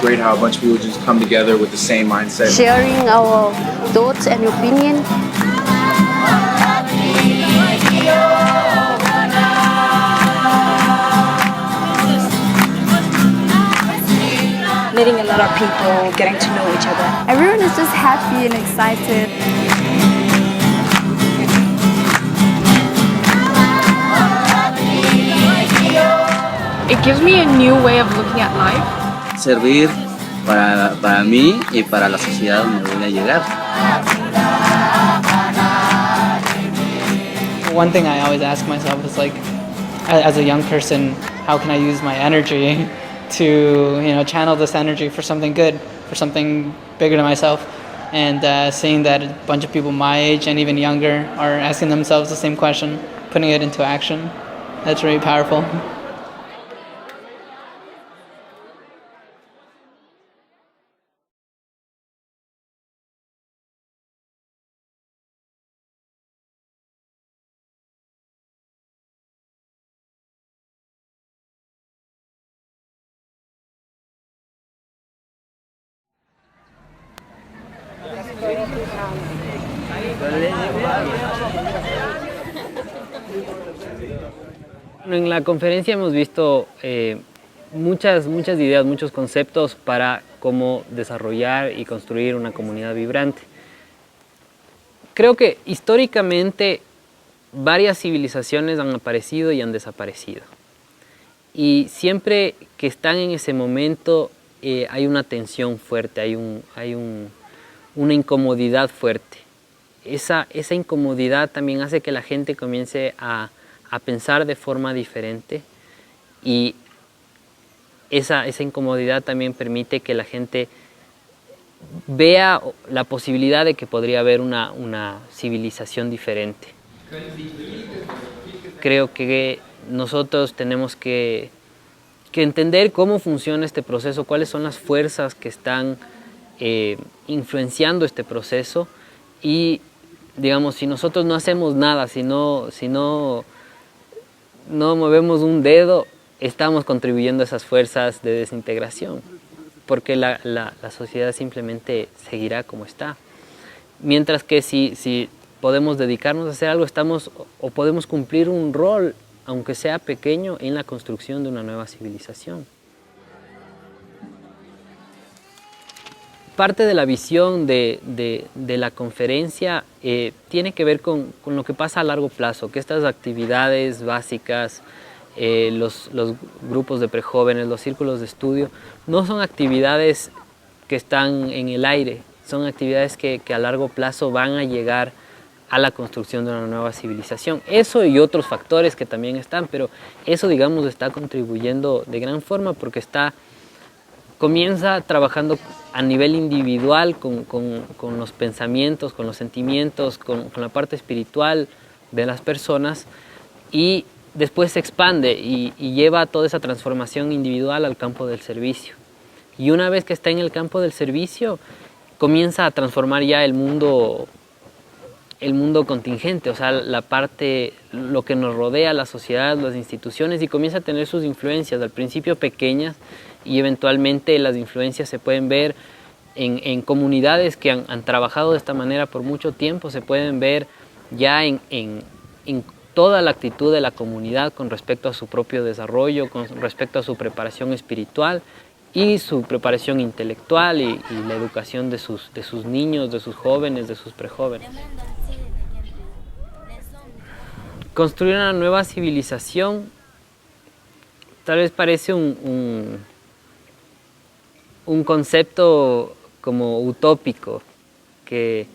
great how a bunch of people just come together with the same mindset. Sharing our thoughts and opinion. Meeting a lot of people, getting to know each other. Everyone is just happy and excited. It gives me a new way of looking at life. Servir para mí y para la sociedad donde voy a llegar. One thing I always ask myself is like, as a young person, how can I use my energy to channel this energy for something good, for something bigger than myself? And seeing that a bunch of people my age and even younger are asking themselves the same question, putting it into action, that's really powerful. En la conferencia hemos visto muchas ideas, muchos conceptos para cómo desarrollar y construir una comunidad vibrante. Creo que históricamente varias civilizaciones han aparecido y han desaparecido. Y siempre que están en ese momento hay una tensión fuerte, hay una incomodidad fuerte. Esa incomodidad también hace que la gente comience a pensar de forma diferente, y esa incomodidad también permite que la gente vea la posibilidad de que podría haber una civilización diferente. Creo que nosotros tenemos que entender cómo funciona este proceso, cuáles son las fuerzas que están influenciando este proceso, y digamos, si nosotros no hacemos nada, si no movemos un dedo, estamos contribuyendo a esas fuerzas de desintegración, porque la sociedad simplemente seguirá como está. Mientras que si podemos dedicarnos a hacer algo, o podemos cumplir un rol, aunque sea pequeño, en la construcción de una nueva civilización. Parte de la visión de la conferencia tiene que ver con lo que pasa a largo plazo, que estas actividades básicas, los grupos de prejóvenes, los círculos de estudio, no son actividades que están en el aire, son actividades que a largo plazo van a llegar a la construcción de una nueva civilización. Eso y otros factores que también están, pero eso, digamos, está contribuyendo de gran forma, porque comienza trabajando a nivel individual con los pensamientos, con los sentimientos, con la parte espiritual de las personas, y después se expande y lleva toda esa transformación individual al campo del servicio. Y una vez que está en el campo del servicio, comienza a transformar ya el mundo contingente, o sea, lo que nos rodea, la sociedad, las instituciones, y comienza a tener sus influencias, al principio pequeñas, y eventualmente las influencias se pueden ver en comunidades que han trabajado de esta manera por mucho tiempo, se pueden ver ya en toda la actitud de la comunidad con respecto a su propio desarrollo, con respecto a su preparación espiritual y su preparación intelectual y la educación de sus niños, de sus jóvenes, de sus prejóvenes. Construir una nueva civilización tal vez parece un concepto como utópico, que,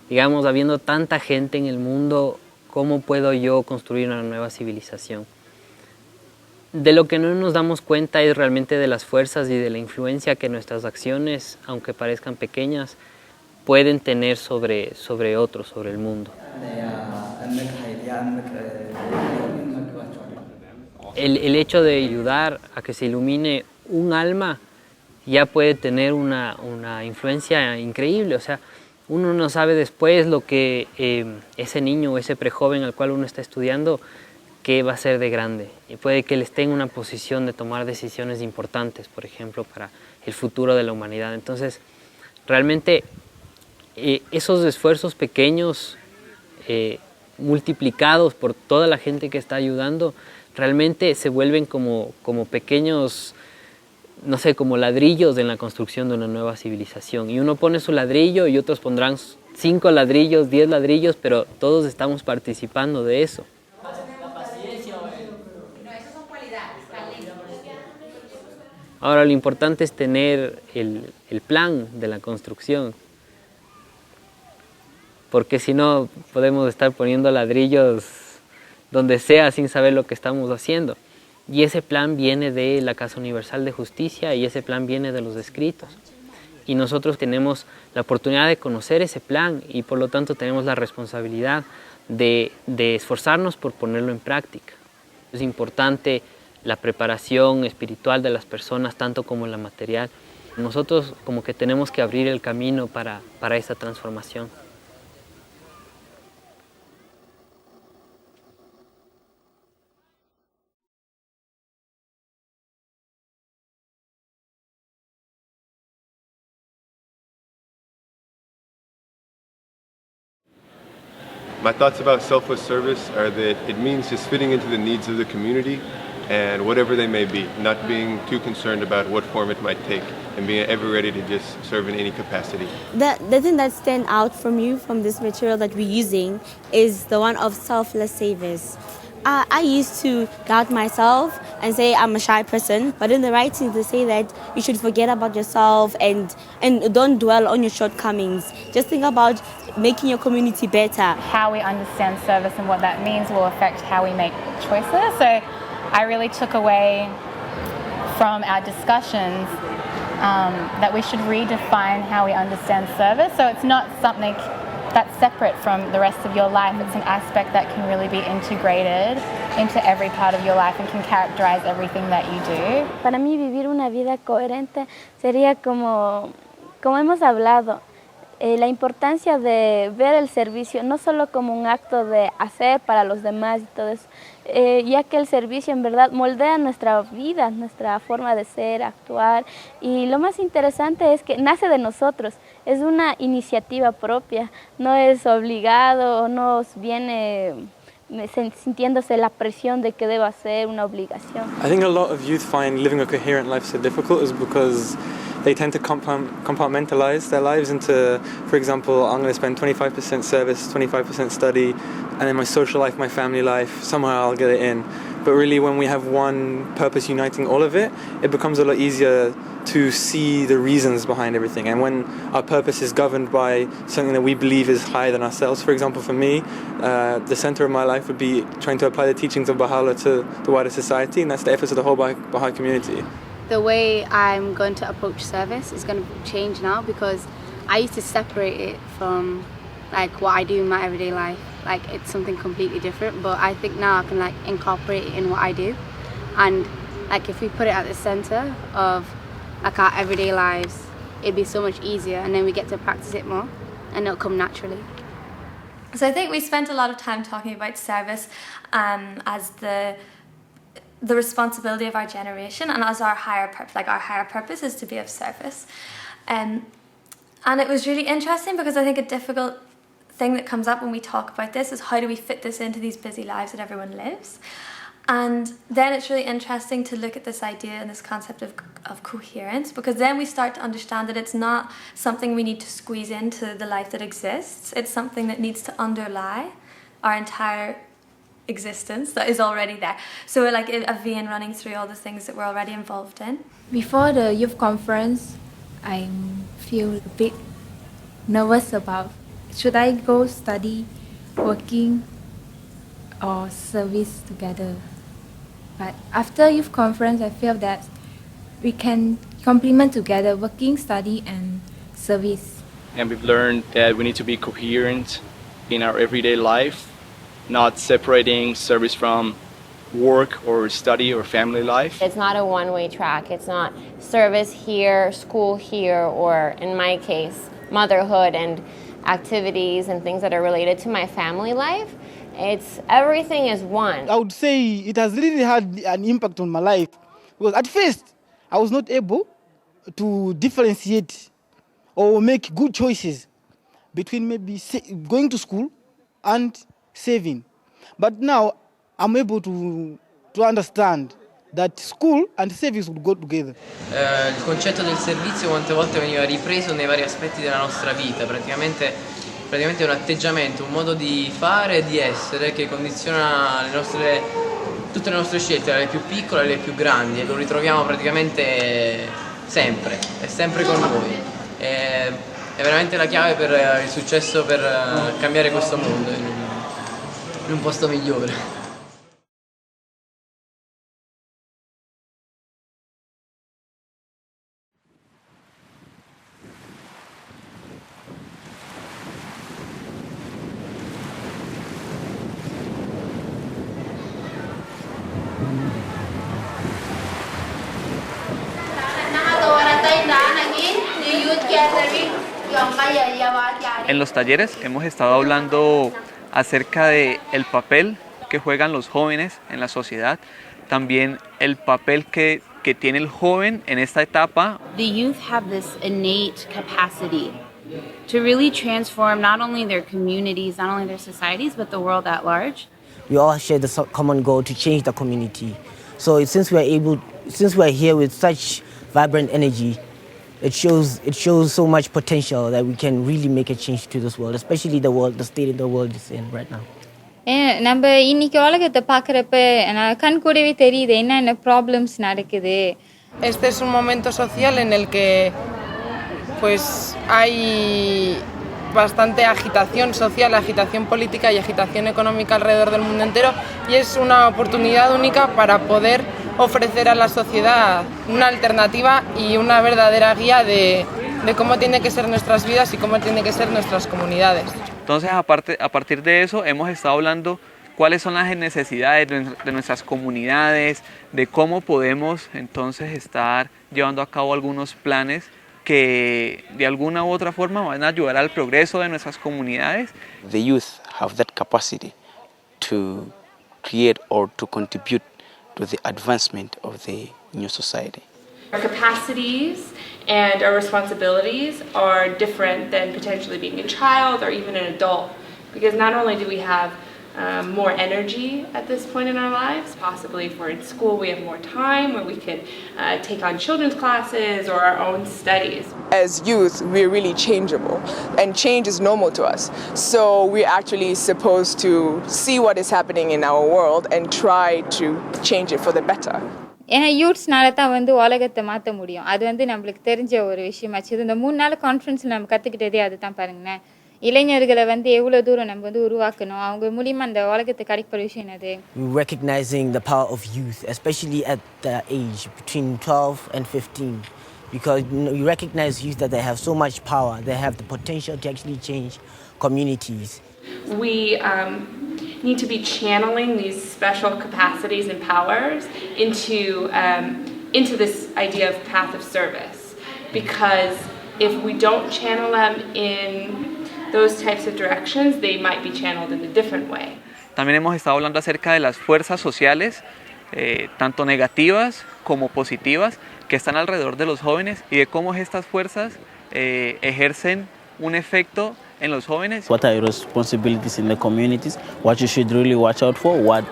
digamos, habiendo tanta gente en el mundo, ¿cómo puedo yo construir una nueva civilización? De lo que no nos damos cuenta es realmente de las fuerzas y de la influencia que nuestras acciones, aunque parezcan pequeñas, pueden tener sobre otros, sobre el mundo. El hecho de ayudar a que se ilumine un alma ya puede tener una influencia increíble. O sea, uno no sabe después lo que ese niño o ese prejoven al cual uno está estudiando, qué va a ser de grande. Y puede que él esté en una posición de tomar decisiones importantes, por ejemplo, para el futuro de la humanidad. Entonces, realmente esos esfuerzos pequeños multiplicados por toda la gente que está ayudando, realmente se vuelven como pequeños, no sé, como ladrillos en la construcción de una nueva civilización. Y uno pone su ladrillo y otros pondrán 5 ladrillos, 10 ladrillos, pero todos estamos participando de eso. Ahora lo importante es tener el plan de la construcción, porque si no podemos estar poniendo ladrillos donde sea sin saber lo que estamos haciendo. Y ese plan viene de la Casa Universal de Justicia y ese plan viene de los escritos. Y nosotros tenemos la oportunidad de conocer ese plan y por lo tanto tenemos la responsabilidad de esforzarnos por ponerlo en práctica. Es importante la preparación espiritual de las personas, tanto como la material. Nosotros como que tenemos que abrir el camino para esa transformación. My thoughts about selfless service are that it means just fitting into the needs of the community and whatever they may be, not being too concerned about what form it might take and being ever ready to just serve in any capacity. The thing that stands out from you from this material that we're using is the one of selfless savers. I used to doubt myself and say I'm a shy person, but in the writing they say that you should forget about yourself and don't dwell on your shortcomings. Just think about making your community better. How we understand service and what that means will affect how we make choices. So I really took away from our discussions that we should redefine how we understand service. So it's not something that's separate from the rest of your life. It's an aspect that can really be integrated into every part of your life and can characterize everything that you do. Para mí vivir una vida coherente sería como hemos hablado, la importancia de ver el servicio no solo como un acto de hacer para los demás y todo eso, ya que el servicio en verdad moldea nuestra vida, nuestra forma de ser, actuar, y lo más interesante es que nace de nosotros, es una iniciativa propia, no es obligado, no viene sintiéndose la presión de que deba ser una obligación. I think a lot of youth find living a coherent life so difficult is because they tend to compartmentalize their lives into, for example, I'm going to spend 25% service, 25% study, and then my social life, my family life, somehow I'll get it in. But really when we have one purpose uniting all of it, it becomes a lot easier to see the reasons behind everything. And when our purpose is governed by something that we believe is higher than ourselves, for example, for me, the center of my life would be trying to apply the teachings of Baha'u'llah to the wider society, and that's the efforts of the whole Baha'i community. The way I'm going to approach service is going to change now because I used to separate it from like what I do in my everyday life. Like it's something completely different, but I think now I can like incorporate it in what I do. And like if we put it at the center of like our everyday lives, it'd be so much easier, and then we get to practice it more and it'll come naturally. So I think we spent a lot of time talking about service as the responsibility of our generation and as our higher purpose. Like our higher purpose is to be of service. And it was really interesting because I think a difficult thing that comes up when we talk about this is how do we fit this into these busy lives that everyone lives. And then it's really interesting to look at this idea and this concept of coherence, because then we start to understand that it's not something we need to squeeze into the life that exists. It's something that needs to underlie our entire existence that is already there. So we're like a vein running through all the things that we're already involved in. Before the youth conference, I feel a bit nervous about should I go study, working, or service together. But after youth conference, I feel that we can complement together working, study, and service. And we've learned that we need to be coherent in our everyday life, not separating service from work or study or family life. It's not a one-way track. It's not service here, school here, or in my case, motherhood and activities and things that are related to my family life. It's everything is one. I would say it has really had an impact on my life because at first I was not able to differentiate or make good choices between maybe going to school and saving. But now I'm able to understand that school and service would go together. Il concetto del servizio quante volte veniva ripreso nei vari aspetti della nostra vita, praticamente è un atteggiamento, un modo di fare e di essere che condiziona tutte le nostre scelte, le più piccole e le più grandi, e lo ritroviamo praticamente sempre, è sempre con noi. È veramente la chiave per il successo, per cambiare questo mondo in un posto migliore. En los talleres hemos estado hablando acerca de el papel que juegan los jóvenes en la sociedad, también el papel que tiene el joven en esta etapa. The youth have this innate capacity to really transform not only their communities, not only their societies, but the world at large. We all share the common goal to change the community. So since we're here with such vibrant energy, it shows so much potential that we can really make a change to this world, especially the state the world is in right now. நம்ம இன்னைக்கு உலகத்தை பார்க்குறப்ப கண் கூடவே தெரியுது என்னென்ன problems நடக்குது. Este es un momento social en el que pues hay bastante agitación social, agitación política y agitación económica alrededor del mundo entero, y es una oportunidad única para poder ofrecer a la sociedad una alternativa y una verdadera guía de cómo tienen que ser nuestras vidas y cómo tienen que ser nuestras comunidades. Entonces, a partir de eso, hemos estado hablando cuáles son las necesidades de nuestras comunidades, de cómo podemos entonces estar llevando a cabo algunos planes que de alguna u otra forma van a ayudar al progreso de nuestras comunidades. The youth have that capacity to create or to contribute to the advancement of the new society. Our capacities and our responsibilities are different than potentially being a child or even an adult, because not only do we have more energy at this point in our lives, possibly if we're in school we have more time where we can take on children's classes or our own studies. As youth, we're really changeable, and change is normal to us. So we're actually supposed to see what is happening in our world and try to change it for the better. ஏன்னா யூத்ஸ்னால தான் உலகத்தை மாற்ற முடியும். அது நம்மளுக்கு தெரிஞ்ச ஒரு விஷயமாச்சு. இந்த 3 நாள் கான்ஃபரன்ஸில் நம்ம கற்றுக்கிட்டதே அதுதான் பாருங்களேன். இளைஞர்களை எவ்வளோ தூரம் நம்ம உருவாக்கணும், அவங்க மூலியமாக அந்த உலகத்தை கிடைக்கிற விஷயம் என்னது. Recognizing the power of youth, especially at the age between 12 and 15, because you recognize youth that they have so much power, they have the potential to actually change communities. We need to be channeling these special capacities and powers into this idea of path of service, because if we don't channel them in those types of directions, they might be channeled in a different way. También hemos estado hablando acerca de las fuerzas sociales, tanto negativas como positivas, que están alrededor de los jóvenes, y de cómo estas fuerzas ejercen un efecto en los jóvenes. What are your responsibilities in the communities? What you should really watch out for? What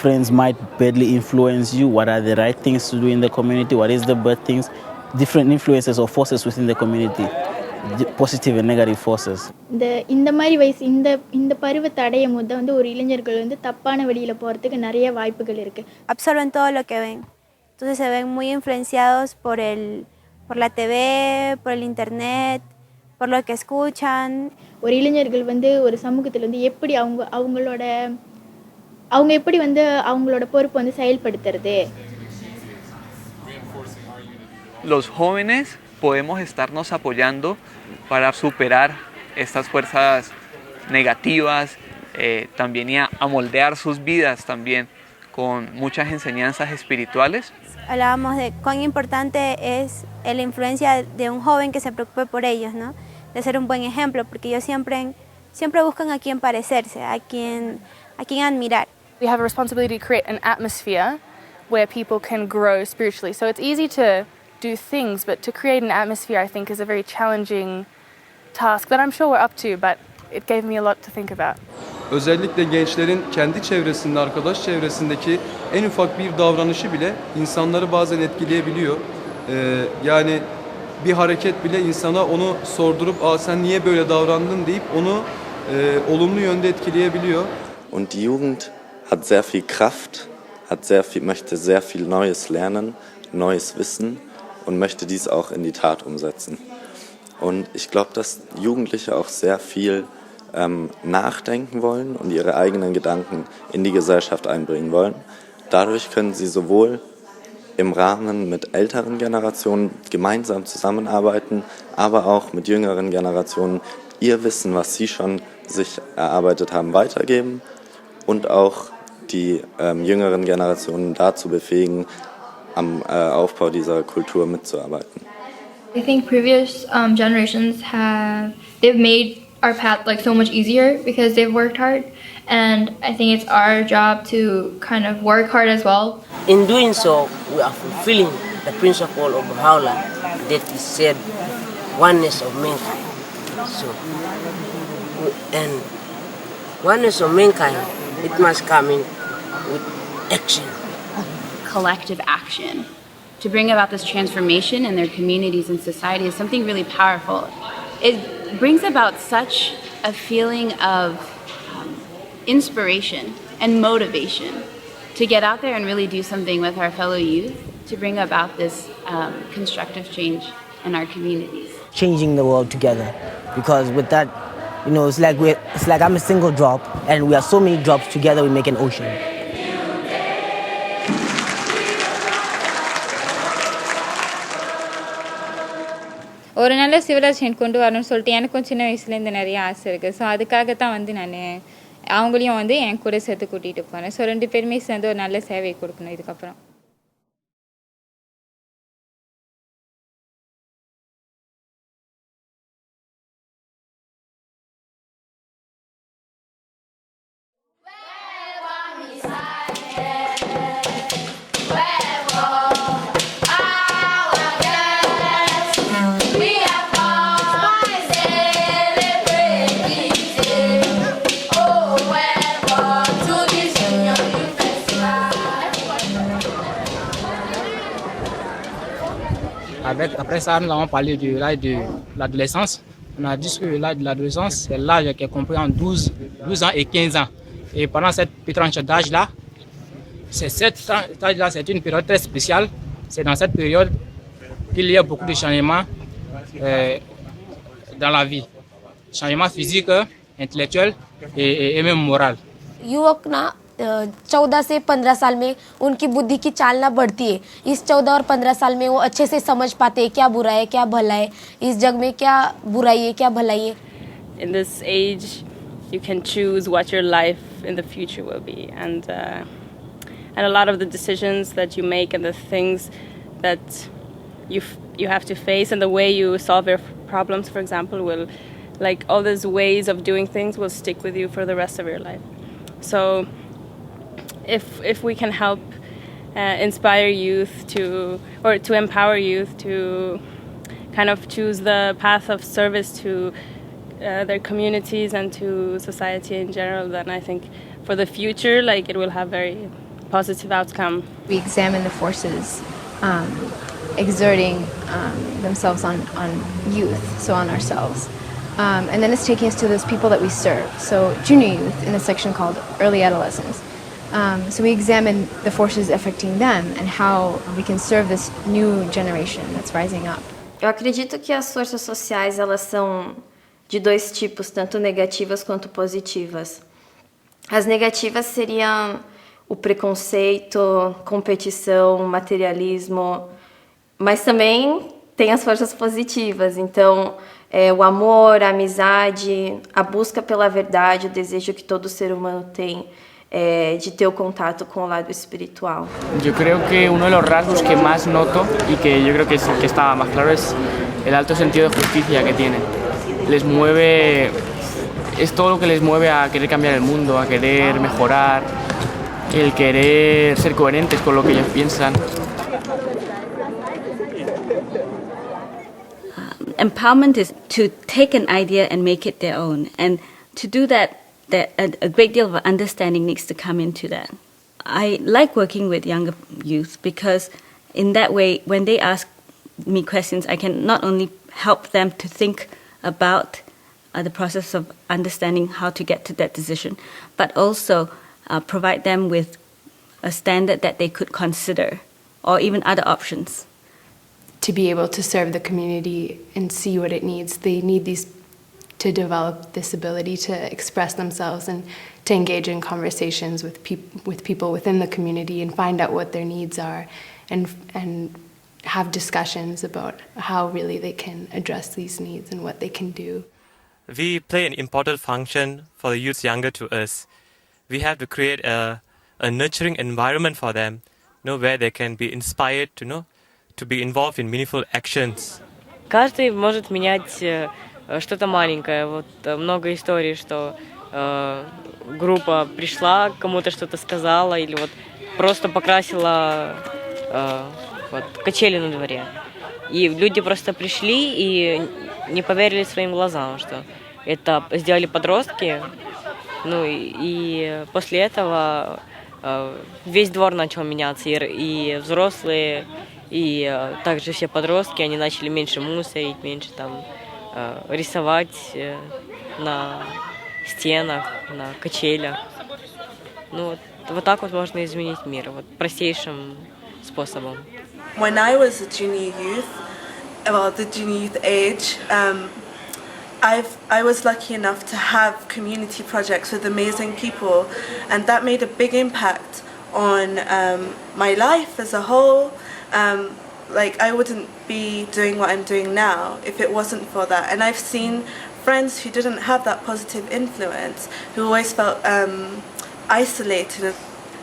friends might badly influence you? What are the right things to do in the community? What is the bad things? Different influences or forces within the community, positive and negative forces. இந்த மாதிரி வயசு இந்த பருவத்தை அடையும் போது ஒரு இளைஞர்கள் தப்பான வழியில போறதுக்கு நிறைய வாய்ப்புகள் இருக்கு. Absorben todo lo que ven. Entonces se ven muy influenciados por la TV, por el internet, por lo que escuchan. ஒரு இளைஞர்கள் ஒரு சமூகத்துல எப்படி அவங்களோட எப்படி அவங்களோட பொறுப்பு செயல்படுத்துறது. Los jóvenes podemos estarnos apoyando para superar estas fuerzas negativas, también y a moldear sus vidas también con muchas enseñanzas espirituales. Hablábamos de cuán importante es la influencia de un joven que se preocupe por ellos, ¿no? De ser un buen ejemplo, porque ellos siempre buscan a quien parecerse, a quien admirar. We have a responsibility to create an atmosphere where people can grow spiritually. So it's easy to do things, but to create an atmosphere I think is a very challenging task that I'm sure we're up to, but it gave me a lot to think about. Özellikle gençlerin kendi çevresinde, arkadaş çevresindeki en ufak bir davranışı bile insanları bazen etkileyebiliyor. Yani bir hareket bile insana onu sordurup sen niye böyle davrandın deyip onu olumlu yönde etkileyebiliyor. Und die Jugend hat sehr viel Kraft, möchte sehr viel Neues lernen, neues Wissen und möchte dies auch in die Tat umsetzen. Und ich glaube, dass Jugendliche auch sehr viel nachdenken wollen und ihre eigenen Gedanken in die Gesellschaft einbringen wollen. Dadurch können sie sowohl im Rahmen mit älteren Generationen gemeinsam zusammenarbeiten, aber auch mit jüngeren Generationen ihr Wissen, was sie schon sich erarbeitet haben, weitergeben und auch die jüngeren Generationen dazu befähigen, am Aufbau dieser Kultur mitzuarbeiten. I think previous generations they've made our path like so much easier because they've worked hard, and I think it's our job to kind of work hard as well. In doing so, we are fulfilling the principle of Baha'u'llah that is said oneness of mankind. So, and oneness of mankind, it must come in with action. Collective action to bring about this transformation in their communities and society is something really powerful. It brings about such a feeling of inspiration and motivation to get out there and really do something with our fellow youth to bring about this constructive change in our communities. Changing the world together, because with that, it's like I'm a single drop, and we are so many drops together we make an ocean. ஒரு நல்ல civilisation கொண்டு வரணும்னு சொல்லிட்டு எனக்கும் சின்ன வயசுலேருந்து நிறைய ஆசை இருக்குது. ஸோ அதுக்காக தான் நான் அவங்களையும் என் கூட சேர்த்து கூட்டிகிட்டு போகிறேன். ஸோ 2 பேருமே சேர்ந்து ஒரு நல்ல சேவை கொடுக்கணும் இதுக்கப்புறம். Après ça, nous avons parlé de l'âge de l'adolescence. On a dit que l'âge de l'adolescence, c'est l'âge qui est compris en 12 ans et 15 ans. Et pendant cette tranche d'âge-là, c'est une période très spéciale. C'est dans cette période qu'il y a beaucoup de changements dans la vie. Changements physiques, intellectuels et même moraux. युवक ना 14 से 15 साल में उनकी बुद्धि की चालना बढ़ती है. इस 14 और 15 साल में वो अच्छे से समझ पाते हैं क्या बुरा है क्या भला है, इस जग में क्या बुराई है क्या भलाई है. In this age you can choose what your life in the future will be, and a lot of the decisions that you make and the things that you have to face and the way you solve your problems, for example, will, like, all these ways of doing things will stick with you for the rest of your life. So if we can help inspire youth to empower youth to kind of choose the path of service to their communities and to society in general, then I think for the future, like, it will have very positive outcome. We examine the forces exerting themselves on youth, so on ourselves. And then it's taking us to those people that we serve, so junior youth in a section called early adolescence. So we examine the forces affecting them and how we can serve this new generation that's rising up. Eu acredito que as forças sociais, elas são de 2 tipos, tanto negativas quanto positivas. As negativas seriam o preconceito, competição, materialismo, mas também tem as forças positivas, então o amor, a amizade, a busca pela verdade, o desejo que todo ser humano tem de ter o contato com o lado espiritual. Yo creo que uno de los rasgos que más noto y que yo creo que es el que está más claro es el alto sentido de justicia que tienen. Les mueve, es todo lo que les mueve a querer cambiar el mundo, a querer mejorar, el querer ser coherentes con lo que ellos piensan. empowerment is to take an idea and make it their own. And to do that, a great deal of understanding needs to come into that. I like working with younger youth because in that way, when they ask me questions, I can not only help them to think about the process of understanding how to get to that decision, but also provide them with a standard that they could consider or even other options. To be able to serve the community and see what it needs, they need these to develop this ability to express themselves and to engage in conversations with people within the community and find out what their needs are and have discussions about how really they can address these needs and what they can do. We play an important function for the youths younger to us. We have to create a nurturing environment for them, where they can be inspired to be involved in meaningful actions. Каждый может менять что-то маленькое. Вот много историй, что группа пришла, кому-то что-то сказала или вот просто покрасила вот качели на дворе. И люди просто пришли и не поверили своим глазам, что это сделали подростки. Ну и после этого весь двор начал меняться, и взрослые, и также все подростки, они начали меньше мусорить, меньше там рисовать на стенах, на качелях. Ну вот так вот можно изменить мир, вот простейшим способом. When I was a junior youth, well, the junior youth age, I was lucky enough to have community projects with amazing people, and that made a big impact on my life as a whole. Like, I wouldn't be doing what I'm doing now if it wasn't for that. And I've seen friends who didn't have that positive influence, who always felt isolated.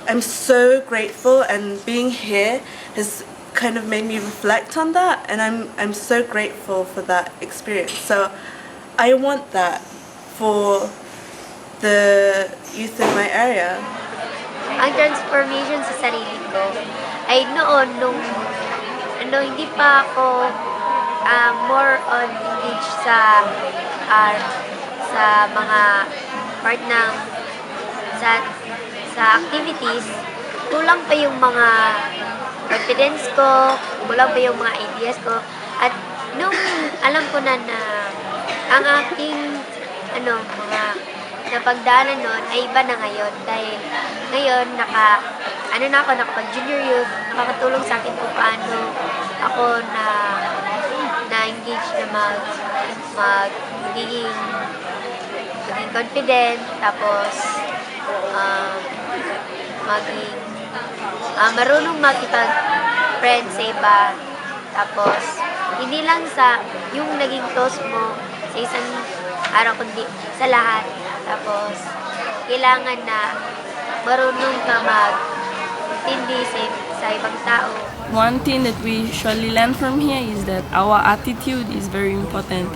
I'm so grateful, and being here has kind of made me reflect on that, and I'm so grateful for that experience. So I want that for the youth in my area. Ang transformation sa sarili ko ay noon nung hindi pa ako more on engaged sa mga part ng sa activities, kulang pa yung mga confidence ko, kulang pa yung mga ideas ko, at nung alam ko na ang aking mga napagdaanan nun ay iba na ngayon, dahil ngayon nakapag junior youth, nakakatulong sa akin kung paano ako na-engage na magiging confident, tapos marunong makipag-friend sa iba, tapos hindi lang sa yung naging close mo sa isang araw, kundi sa lahat. Tapos kailangan na marunong ka mag-intindi sa ibang tao. One thing that we surely learn from here is that our attitude is very important.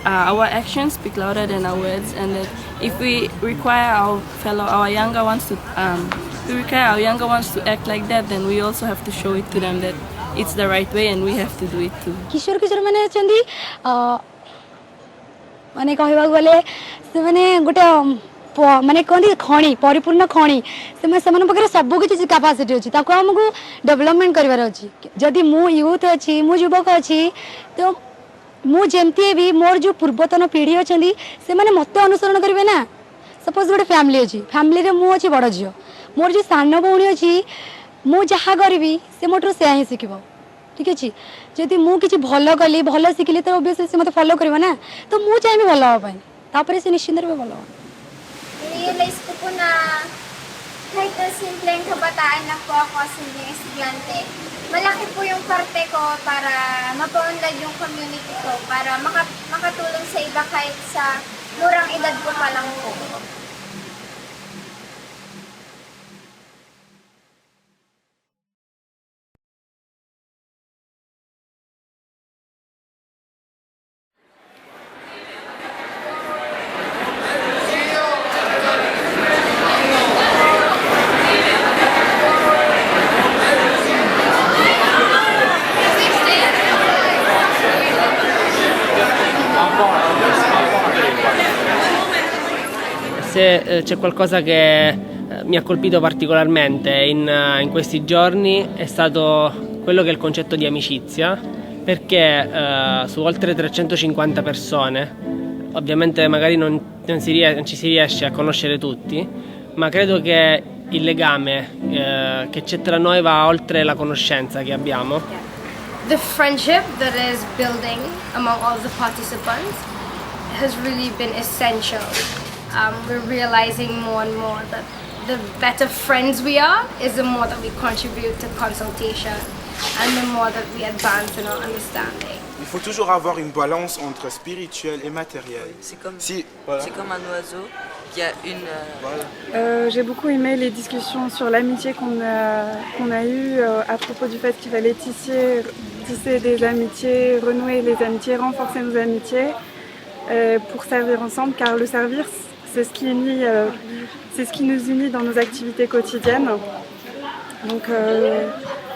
Our actions speak louder than our words, and that if we require our younger ones to act like that, then we also have to show it to them that it's the right way and we have to do it too. किशोर माने अछंदी माने कहबाक गले से माने गोटे माने कहते खणी परिपूर्ण खणी से पाखे सब किसी कैपेसिटी अच्छी आमको डेवलपमेंट करार अच्छी जदि मु यूथ अच्छी मु युवक अच्छी तो मुझे भी मोर जो पूर्वतन पीढ़ी अच्छा से मत अनुसरण करेंगे ना सपोज गोटे फैमिली अच्छी फैमिली मु अच्छी बड़ झील मोर जो सान भौणी अच्छी मु जहाँ करी से मोटर से ही शिख ठीक अच्छे जदि मुझे भल कली भल शिखिली तो ओबियसली से मत फॉलो कर ना तो मुझे चाहिए भल हाँपाई से निश्चिंत रूप भल Realize ko po na kahit na simpleng kabataan na po ako, simpleng estudyante, malaki po yung parte ko para mapaunlad yung community ko, para makatulong sa iba kahit sa murang edad ko pa lang po. Se c'è qualcosa che mi ha colpito particolarmente in questi giorni è stato quello che è il concetto di amicizia, perché su oltre 350 persone, ovviamente magari non ci si riesce a conoscere tutti, ma credo che il legame che c'è tra noi va oltre la conoscenza che abbiamo. The friendship that is building among all the participants has really been essential. We're realizing more and more that the better friends we are is the more that we contribute to consultation and the more that we advance in our understanding. Il faut toujours avoir une balance entre spirituel et matériel. C'est comme un oiseau qui a J'ai beaucoup aimé les discussions sur l'amitié qu'on a eues à propos du fait qu'il fallait tisser des amitiés, renouer les amitiés, renforcer nos amitiés pour servir ensemble, car le servir, c'est ce qui unit, c'est ce qui nous unit dans nos activités quotidiennes. Donc,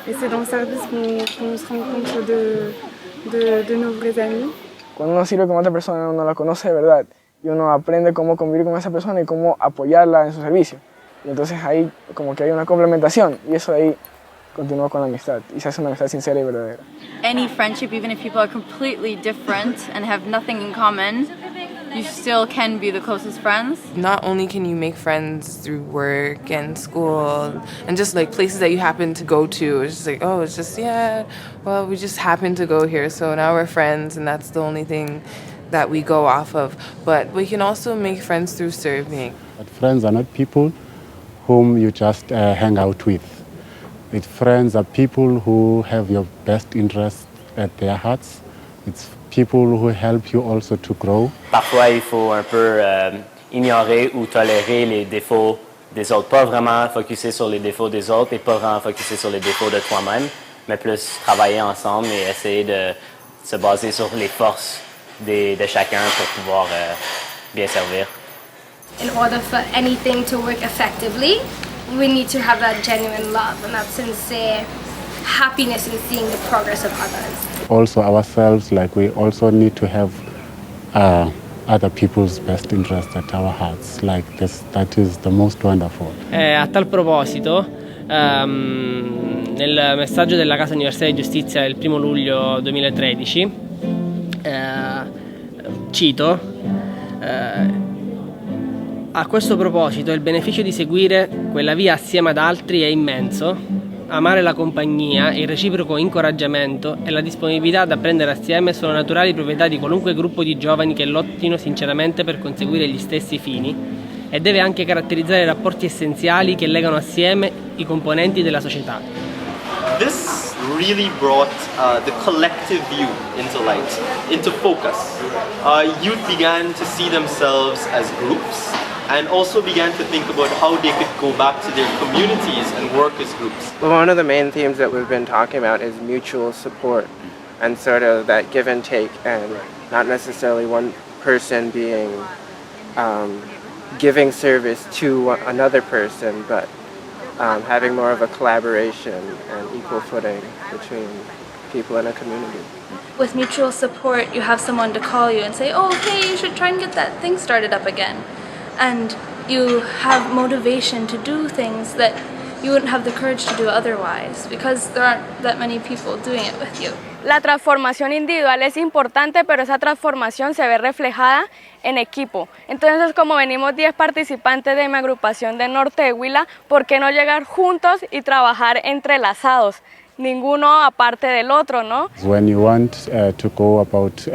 et c'est dans le service qu'on se rend compte de nos vrais amis. Cuando uno sirve con otra persona, uno la conoce de verdad y uno aprende cómo convivir con esa persona y cómo apoyarla en su servicio. Y entonces ahí como que hay una complementación y eso de ahí continúa con la amistad y se hace una amistad sincera y verdadera. Any friendship, even if people are completely different and have nothing in common, you still can be the closest friends. Not only can you make friends through work and school and just like places that you happen to go to, it's just like, oh, it's just, yeah, well, we just happen to go here, so now we're friends and that's the only thing that we go off of. But we can also make friends through serving. But friends are not people whom you just hang out with. With friends are people who have your best interests at their hearts. It's people who help you also to grow. Parfois, il faut un peu ignorer ou tolérer les défauts des autres. Pas vraiment focuser sur les défauts des autres et pas vraiment focuser sur les défauts de toi-même, mais plus travailler ensemble et essayer de se baser sur les forces de chacun pour pouvoir bien servir. In order for anything to work effectively, we need to have that genuine love and that sincere happiness in seeing the progress of others. Also ourselves, like we also need to have other people's best interests at our hearts. Like this, that is the most wonderful. A tal proposito, nel messaggio della Casa Universitaria di Giustizia del 1 luglio 2013, cito, a questo proposito il beneficio di seguire quella via assieme ad altri è immenso. Amare la compagnia, il reciproco incoraggiamento e la disponibilità ad apprendere assieme sono naturali proprietà di qualunque gruppo di giovani che lottino sinceramente per conseguire gli stessi fini e deve anche caratterizzare i rapporti essenziali che legano assieme i componenti della società. This really brought the collective view into light, into focus. Youth began to see themselves as groups and also began to think about how they could go back to their communities and work as groups. Well, one of the main themes that we've been talking about is mutual support and sort of that give and take, and not necessarily one person being giving service to another person, but having more of a collaboration and equal footing between people in a community. With mutual support, you have someone to call you and say, oh, hey, you should try and get that thing started up again. And you have motivation to do things that you wouldn't have the courage to do otherwise because there aren't that many people doing it with you. La transformación individual es importante, pero esa transformación se ve reflejada en equipo. Entonces, como venimos 10 participantes de mi agrupación de Norte de Huila, ¿por qué no llegar juntos y trabajar entrelazados? Ninguno aparte del otro, ¿no? When you want to go about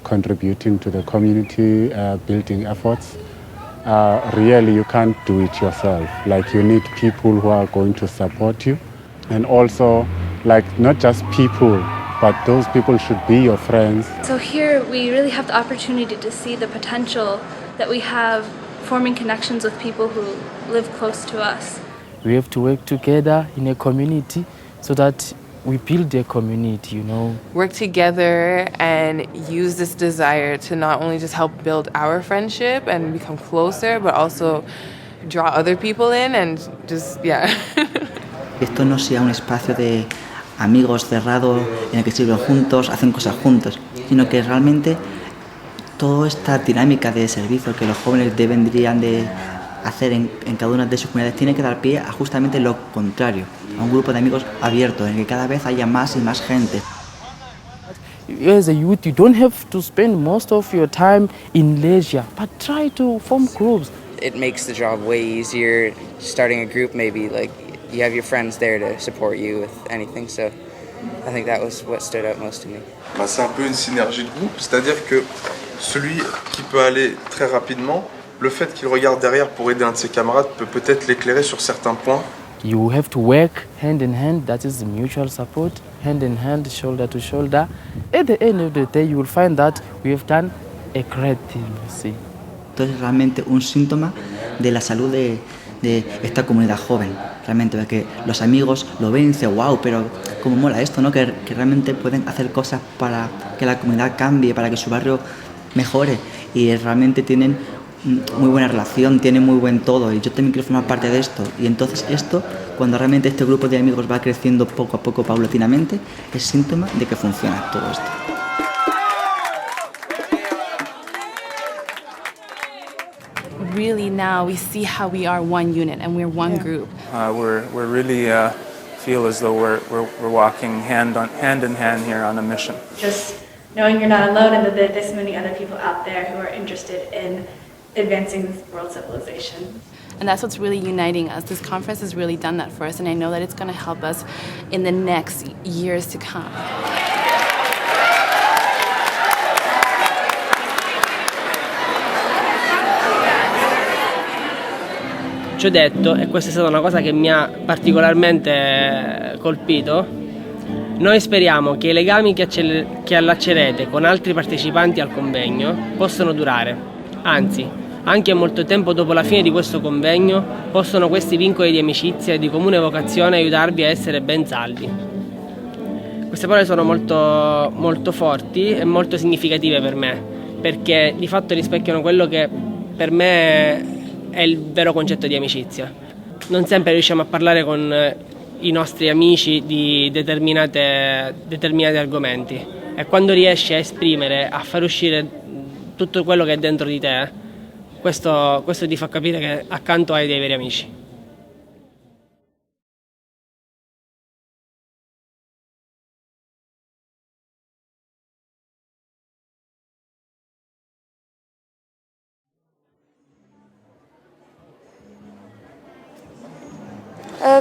contributing to the community building efforts, really you can't do it yourself. Like you need people who are going to support you, and also like not just people, but those people should be your friends. So here we really have the opportunity to see the potential that we have forming connections with people who live close to us. We have to work together in a community so that we build a community, you know. Work together and use this desire to not only just help build our friendship and become closer, but also draw other people in and just, yeah. Esto no sea un espacio de amigos cerrado en el que sirven juntos, hacen cosas juntos, sino que realmente toda esta dinámica de servicio que los jóvenes deberían de hacer en cada una de sus comunidades tiene que dar pie a justamente lo contrario, a un grupo de amigos abierto, en el que cada vez haya más y más gente. As a youth, you don't have to spend most of your time in leisure, but try to form groups. It makes the job way easier. Starting a group, maybe like you have your friends there to support you with anything. So I think that was what stood out most to me. C'est un peu une synergie de groupe, c'est-à-dire que celui qui peut aller très rapidement, le fait qu'il regarde derrière pour aider un de ses camarades peut peut-être l'éclairer sur certains points. You have to work hand in hand, that is the mutual support, hand in hand, shoulder to shoulder. At the end of the day, you will find that we have done a great thing, see. Esto es realmente un síntoma de la salud de esta comunidad joven, realmente, porque los amigos lo ven y dicen, wow, pero cómo mola esto, ¿no? Que realmente pueden hacer cosas para que la comunidad cambie, para que su barrio mejore, y realmente tienen muy buena relación, tienen muy buen todo, y yo también quiero formar parte de esto. Y entonces esto, cuando realmente este grupo de amigos va creciendo poco a poco, paulatinamente, es síntoma de que funciona todo esto. Really now we see how we are one unit and we're one group. We're really feel as though we're walking hand in hand here on a mission. Just knowing you're not alone and that there are this many other people out there who are interested in advancing world civilization. And that's what's really uniting us. This conference has really done that for us, and I know that it's going to help us in the next years to come. Ciò detto, e questa è stata una cosa che mi ha particolarmente colpito, noi speriamo che i legami che allaccerete con altri partecipanti al convegno possano durare, anzi, anche molto tempo dopo la fine di questo convegno, possono questi vincoli di amicizia e di comune vocazione aiutarvi a essere ben saldi. Queste parole sono molto, molto forti e molto significative per me, perché di fatto rispecchiano quello che per me è il vero concetto di amicizia. Non sempre riusciamo a parlare con i nostri amici di determinati argomenti, e quando riesci a esprimere, a far uscire tutto quello che è dentro di te, questo ti fa capire che accanto hai dei veri amici.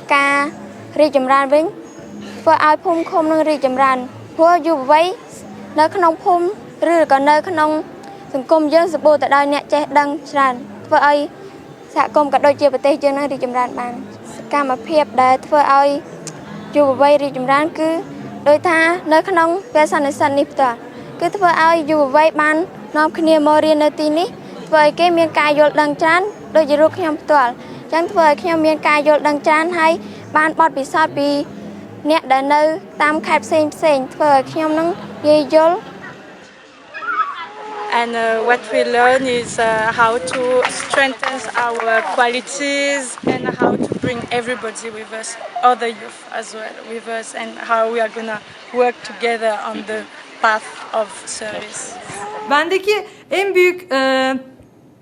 Ca រីកចម្រើនវិញធ្វើឲ្យភូមិឃុំនឹងរីកចម្រើនព្រោះយុវវ័យនៅក្នុងភូមិឬក៏នៅក្នុងសង្គមយើងសម្បូរទៅដោយអ្នកចេះដឹងច្រើនធ្វើឲ្យសហគមន៍ក៏ដូចជាប្រទេសយើងនឹងរីកចម្រើនបានសកម្មភាពដែលធ្វើឲ្យយុវវ័យរីកចម្រើនគឺដោយថានៅក្នុងពេលសន្និសីទនេះផ្ទាល់គឺធ្វើឲ្យយុវវ័យបាននាំគ្នាមករៀននៅទីនេះធ្វើឲ្យគេមានការយល់ដឹងច្រើនដូចជារូបខ្ញុំផ្ទាល់ចឹងធ្វើឲ្យខ្ញុំមានការយល់ដឹងច្រើនហើយបានបទពិសោធន៍ពីអ្នកដែលនៅតាមខេត្តផ្សេងធ្វើឲ្យខ្ញុំនឹងនិយាយយល់ And what we learn is how to strengthen our qualities and how to bring everybody with us, other youth as well with us, and how we are gonna work together on the path of service. Bendeki en büyük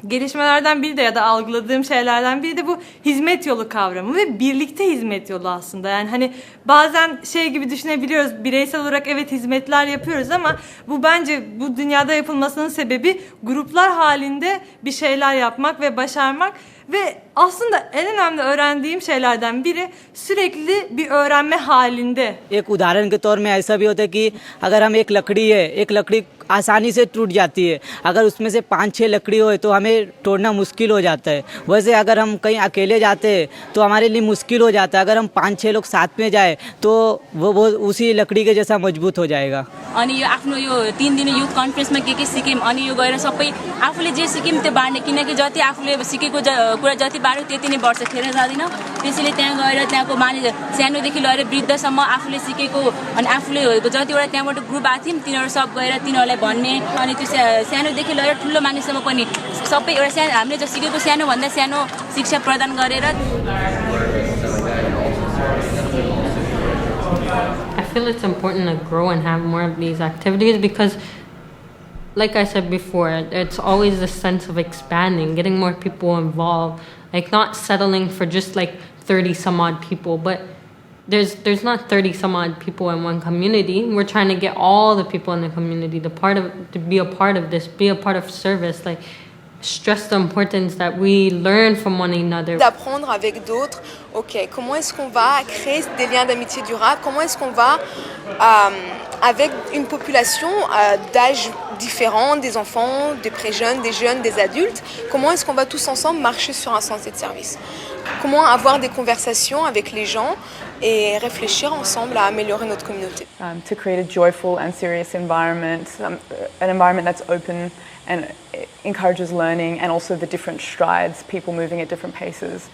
gelişmelerden biri de ya da algıladığım şeylerden biri de bu hizmet yolu kavramı ve birlikte hizmet yolu aslında. Yani hani bazen şey gibi düşünebiliyoruz, bireysel olarak evet hizmetler yapıyoruz ama bu bence bu dünyada yapılmasının sebebi gruplar halinde bir şeyler yapmak ve başarmak. Ve aslında en önemli öğrendiğim şeylerden biri sürekli bir öğrenme halinde. एक उदाहरण के तौर में ऐसा भी होता है कि अगर हम एक लकड़ी है, एक लकड़ी आसानी से टूट जाती है, अगर उसमें से 5-6 लकड़ी हो तो हमें तोड़ना मुश्किल हो जाता है। वैसे अगर हम कहीं अकेले जाते हैं तो हमारे लिए मुश्किल हो जाता है। अगर हम 5-6 लोग साथ में जाए तो वो उसी लकड़ी के जैसा मजबूत हो जाएगा। अनि यो आफ्नो यो 3 दिने युथ कन्फरेन्समा के सिक्यौं अनि यो गएर सबै आफूले जे सिक्यौं त्यो बाँड्ने किनकि जति आफूले सिकेको कुरा जति बाँड्यो त्यति नै वर्ष खेर जाँदैन त्यसैले त्यहाँ गएर त्यहाँको मानिस सानोदेखि लिएर वृद्धसम्म आफूले सिकेको अनि आफूले जतिवटा त्यहाँबाट ग्रुप आएको थियौँ तिनीहरू सब गएर तिनीहरूलाई भन्ने अनि त्यो सानोदेखि लिएर ठुलो मानिससम्म पनि सबै एउटा सानो हामीले जो सिकेको सानोभन्दा सानो शिक्षा प्रदान गरेर I feel it's important to grow and have more of these activities because like I said before, it's always a sense of expanding, getting more people involved, like not settling for just like 30 some odd people, but there's not 30 some odd people in one community. We're trying to get all the people in the community to be a part of this, be a part of service, like stress the importance that we learn from one another. D'apprendre avec d'autres, ok, comment est-ce qu'on va créer des liens d'amitié durables, comment est-ce qu'on va, avec une population d'âges différents, des enfants, des très-jeunes, des jeunes, des adultes, comment est-ce qu'on va tous ensemble marcher sur un sentier de service? Comment avoir des conversations avec les gens et réfléchir ensemble à améliorer notre communauté. To create a joyful and serious environment, an environment that's open and encourages learning and also the different strides, people moving at different paces.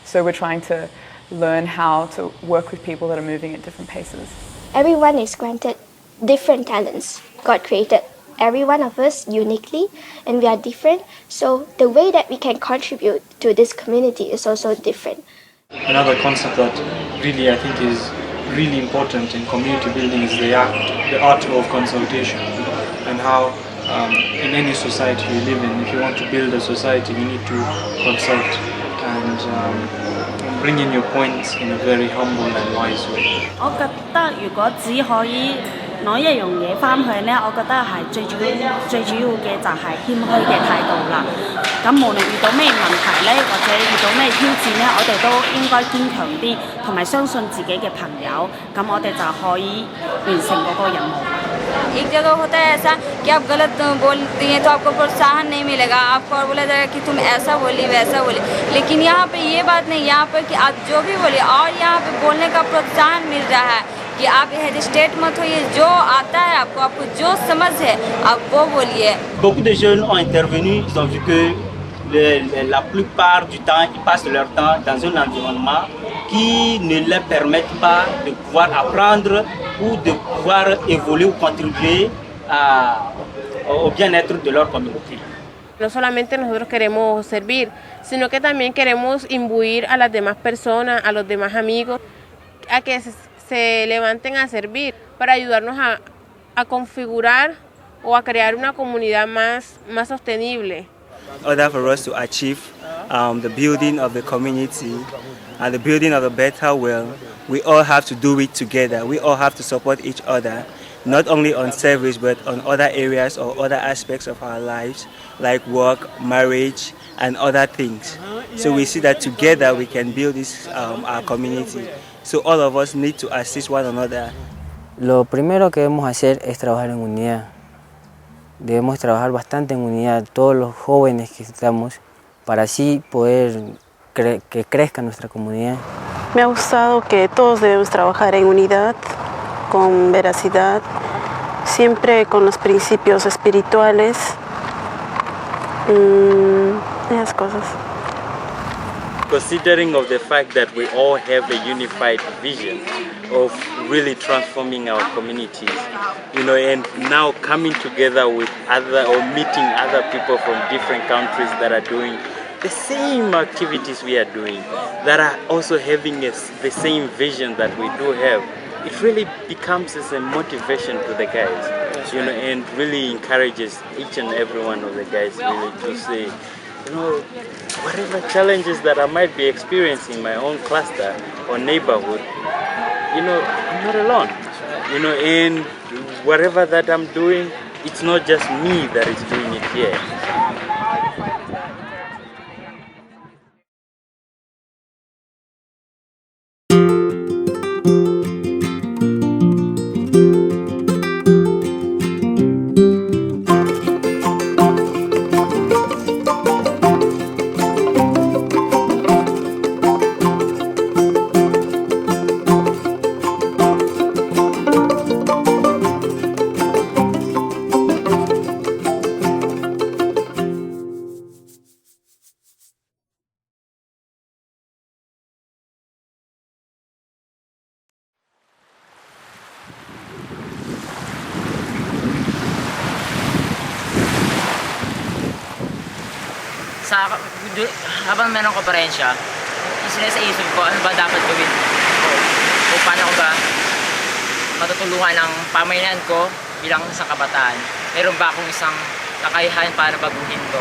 So we're trying to learn how to work with people that are moving at different paces. Everyone is granted different talents. God created every one of us uniquely and we are different. So the way that we can contribute to this community is also different. Another concept that really I think is really important in community building is the art of consultation, and how in any society you live in, if you want to build a society, you need to consult and bring in your points in a very humble and wise way. 我覺得如果只可以攞一樣嘢返去呢，我覺得係最主要嘅就係謙虛嘅態度啦。咁無論遇到咩問題呢，或者遇到咩挑戰呢，我哋都應該堅強啲，同埋相信自己嘅朋友，咁我哋就可以完成嗰個任務。एक जगह होता है ऐसा कि आप गलत बोलती हैं तो आपको प्रोत्साहन नहीं मिलेगा, आपको और बोला जाएगा कि तुम ऐसा बोली वैसा बोली, लेकिन यहाँ पे ये बात नहीं, यहाँ पर कि आप जो भी बोलिए और यहाँ पे बोलने का प्रोत्साहन मिल रहा है कि आप हेजिटेट मत होइए, जो आता है आपको जो समझ है आप वो बोलिए. Beaucoup de jeunes ont intervenu, ils ont vu que la plupart du temps, ils passent leur temps dans un environnement qui ne leur permet pas de pouvoir apprendre ou de pouvoir évoluer ou contribuer au bien-être de leur communauté. No solamente nosotros queremos servir, sino que también queremos imbuir a las demás personas, a los demás amigos, a que se levanten a servir para ayudarnos a configurar o a crear una comunidad más sostenible. In order for us to achieve the building of the community and the building of a better world, we all have to do it together. We all have to support each other, not only on service but on other areas or other aspects of our lives, like work, marriage, and other things. So we see that together we can build this our community. So all of us need to assist one another. Lo primero que debemos hacer es trabajar en unidad. Debemos trabajar bastante en unidad, todos los jóvenes que estamos, para así poder que crezca nuestra comunidad. Me ha gustado que todos debemos trabajar en unidad, con veracidad, siempre con los principios espirituales, esas cosas. Considering of the fact that we all have a unified vision of really transforming our communities, and now coming together with meeting other people from different countries that are doing the same activities we are doing, that are also having the same vision that we do have, it really becomes as a motivation to the guys, and really encourages each and every one of the guys really to say, whatever challenges that I might be experiencing in my own cluster or neighborhood, I'm not alone. And whatever that I'm doing, it's not just me that is doing it here. Habang merong konferensya, isip ko ano ba dapat gawin ko, o paano ko ba matutulungan ang pamayanan ko bilang isang kabataan, meron ba akong isang kakayahan para baguhin to?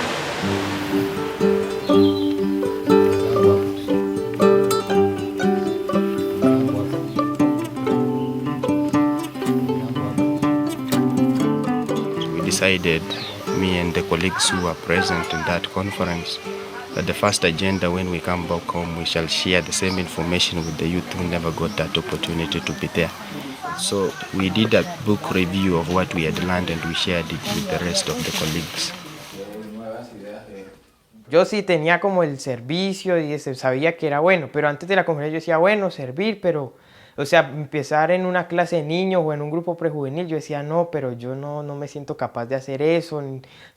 We decided, me and the colleagues who were present in that conference, that the first agenda when we come back home, we shall share the same information with the youth who never got that opportunity to be there. So we did a book review of what we had learned and we shared it with the rest of the colleagues. Yo sí tenía como el servicio y sabía que era bueno, pero antes de la conferencia yo decía, bueno, servir, pero, o sea, empezar en una clase de niños o en un grupo prejuvenil, yo decía, no, pero yo no me siento capaz de hacer eso.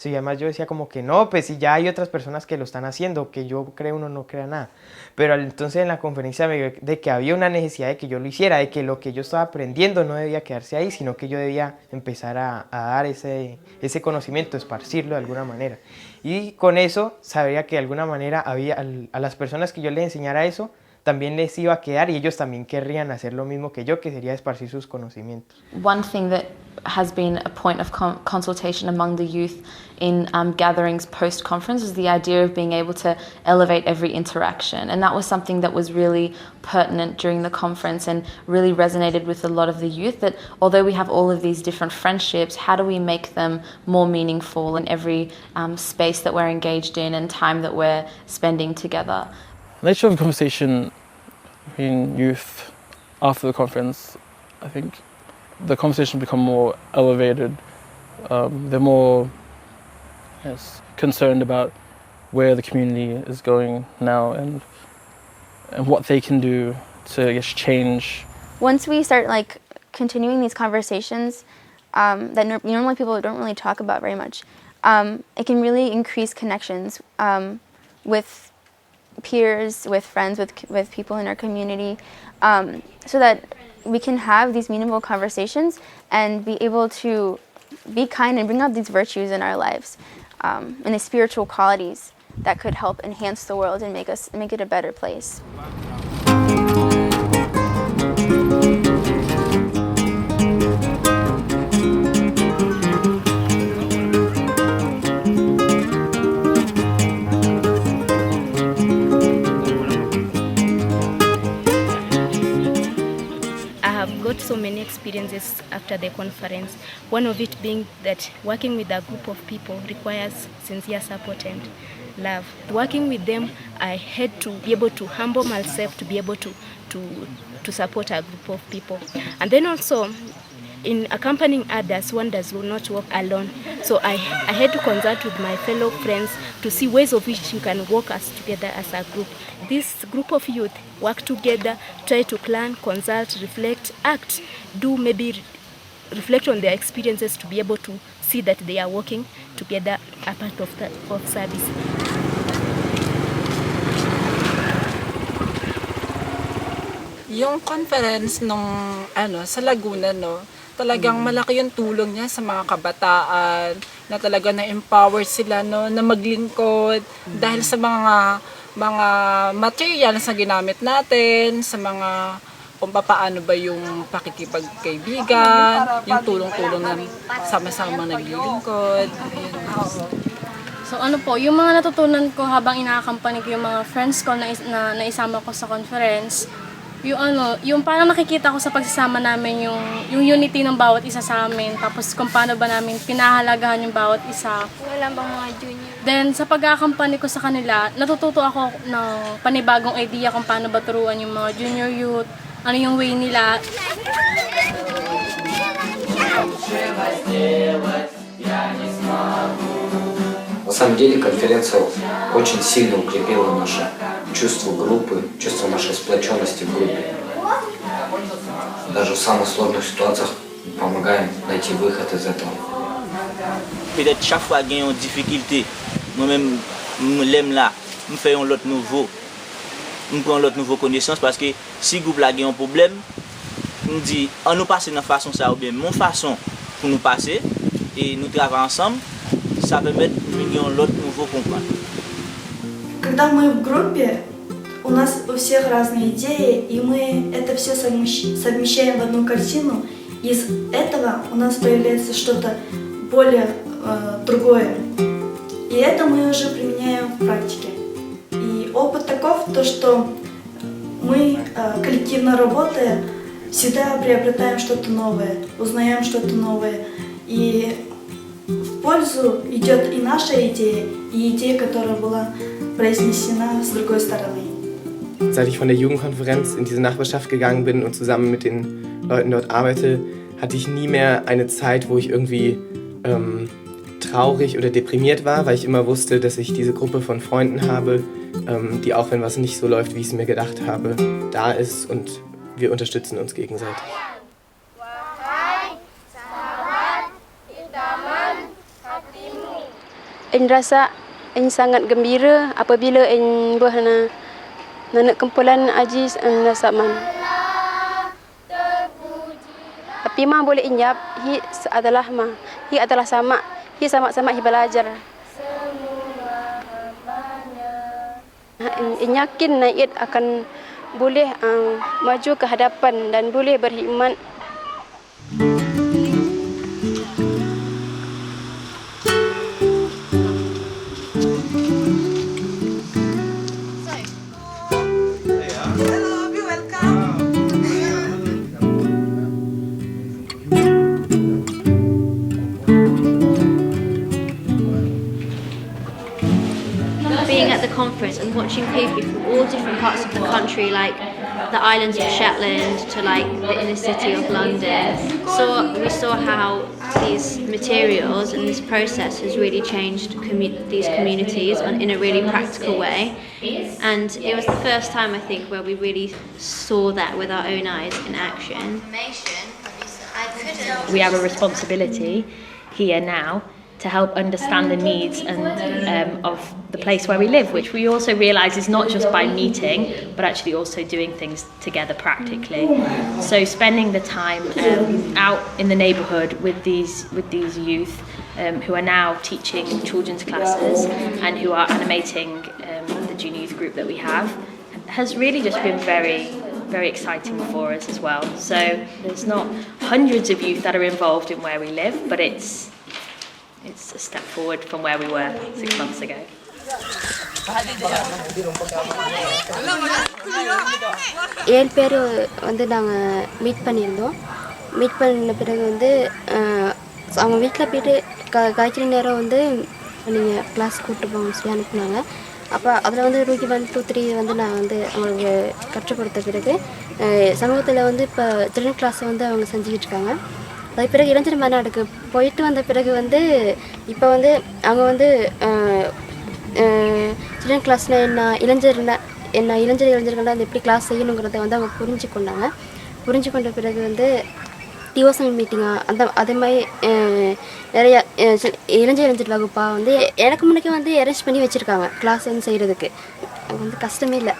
Y además yo decía como que no, pues si ya hay otras personas que lo están haciendo, que yo creo uno no crea nada. Pero entonces en la conferencia me vi de que había una necesidad de que yo lo hiciera, de que lo que yo estaba aprendiendo no debía quedarse ahí, sino que yo debía empezar a dar ese conocimiento, esparcirlo de alguna manera. Y con eso sabía que de alguna manera a las personas que yo les enseñara eso, también les iba a quedar y ellos también querrían hacer lo mismo que yo, que sería esparcir sus conocimientos. One thing that has been a point of consultation among the youth in gatherings post-conference is the idea of being able to elevate every interaction. And that was something that was really pertinent during the conference and really resonated with a lot of the youth, that although we have all of these different friendships, how do we make them more meaningful in every space that we're engaged in and time that we're spending together? The nature of the conversation between youth after the conference, I think the conversation become more elevated. They're more concerned about where the community is going now and what they can do to change. Once we start continuing these conversations that normally people don't really talk about very much, it can really increase connections with peers, with friends, with people in our community, so that we can have these meaningful conversations and be able to be kind and bring out these virtues in our lives and the spiritual qualities that could help enhance the world and make it a better place. Got so many experiences after the conference, one of it being that working with a group of people requires sincere support and love. Working with them, I had to be able to humble myself to be able to support a group of people. And then also, in accompanying others, one does not work alone. So I had to consult with my fellow friends to see ways of which you can work us together as a group. This group of youth work together, try to plan, consult, reflect, act, reflect on their experiences to be able to see that they are working together a part of service. Yung conference sa Laguna, talagang malaki yung tulong niya sa mga kabataan na talaga na-empower sila na maglingkod dahil sa mga materials na ginamit natin, sa mga kung paano ba yung pakikipagkaibigan, yung tulong-tulong na sama-sama naglilingkod. So yung mga natutunan ko habang ina-accompany ko yung mga friends ko na isama ko sa conference, yung parang nakikita ko sa pagsasama namin yung unity ng bawat isa sa amin, tapos kung paano ba namin pinahalagahan yung bawat isa. Wala bang mga junior? Then sa pag-accompany ko sa kanila, natututo ako ng panibagong idea kung paano ba turuan yung mga junior youth, ano yung way nila. На самом деле конференция очень сильно укрепила наше чувство группы, чувство нашей сплоченности в группе. Даже в самых sложных ситуациях помогаем найти выход из этого. Peut-être chaque fois qu'il y a une difficulté, moi-même, je l'aime là, je fais un autre nouveau, je prends l'autre nouveau connaissance parce que si le groupe a un problème, on dit, on nous passe de façon ça ou bien mon façon pour nous passer et nous travaillons ensemble, ça permet de l'autre nouveau comprendre. Когда мы в группе, у нас у всех разные идеи, и мы это все совмещаем в одну картину, из этого у нас появляется что-то более другое. И это мы уже применяем в практике. И опыт таков, то, что мы, коллективно работая, всегда приобретаем что-то новое, узнаем что-то новое. И в пользу идет и наша идея, и идея, которая была произнесена с другой стороны. Seit ich von der Jugendkonferenz in diese Nachbarschaft gegangen bin und zusammen mit den Leuten dort arbeite, hatte ich nie mehr eine Zeit, wo ich irgendwie traurig oder deprimiert war, weil ich immer wusste, dass ich diese Gruppe von Freunden habe, die auch wenn was nicht so läuft, wie ich es mir gedacht habe, da ist und wir unterstützen uns gegenseitig. Anh rasa anh sangat gembira apabila anh berhena nak kumpulan Aziz An-Nasab man. Tapi mah boleh injap, hi adalah sama, hi sama-sama hi belajar. Anh yakin Naid akan boleh maju ke hadapan dan boleh berkhidmat. Being at the conference and watching people from all different parts of the country, like the islands of Shetland to like the inner city of London, we saw how these materials and this process has really changed these communities in a really practical way. And it was the first time, I think, where we really saw that with our own eyes in action. We have a responsibility here now to help understand the needs and of the place where we live, which we also realise is not just by meeting, but actually also doing things together practically. So spending the time out in the neighbourhood with these youth who are now teaching children's classes and who are animating the junior youth group that we have has really just been very, very exciting for us as well. So there's not hundreds of youth that are involved in where we live, but it's a step forward from where we were 6 months ago. ஏழு பேர் வந்து நாங்கள் meet பண்ணியிருந்தோம். Meet பண்ண பிறகு வந்து அவங்க வீட்டில் போய்ட்டு காய்ச்சல் நேரம் வந்து நீங்கள் கிளாஸ் கூப்பிட்டு போங்க சொல்லி அனுப்புனாங்க. அப்போ அதில் வந்து ரூகி 1, 2, 3 வந்து நான் வந்து அவங்களுக்கு கற்றுக் கொடுத்த பிறகு சமூகத்தில் வந்து இப்போ சில்ட்ரன் கிளாஸை வந்து அவங்க செஞ்சுக்கிட்டு இருக்காங்க. அது பிறகு இளைஞர் மாநாடுக்கு போயிட்டு வந்த பிறகு வந்து இப்போ வந்து அவங்க வந்து சில்ட்ரன் கிளாஸ்னால் என்ன இளைஞர்கள்லாம் வந்து எப்படி கிளாஸ் செய்யணுங்கிறத வந்து அவங்க புரிஞ்சு கொண்ட பிறகு வந்து டிவோஷனல் மீட்டிங்காக அதே மாதிரி நிறையா இளைஞர் வகுப்பாக வந்து எனக்கு முன்னாடி வந்து அரேஞ்ச் பண்ணி வச்சுருக்காங்க கிளாஸ் வந்து செய்கிறதுக்கு. அது வந்து கஷ்டமே இல்லை.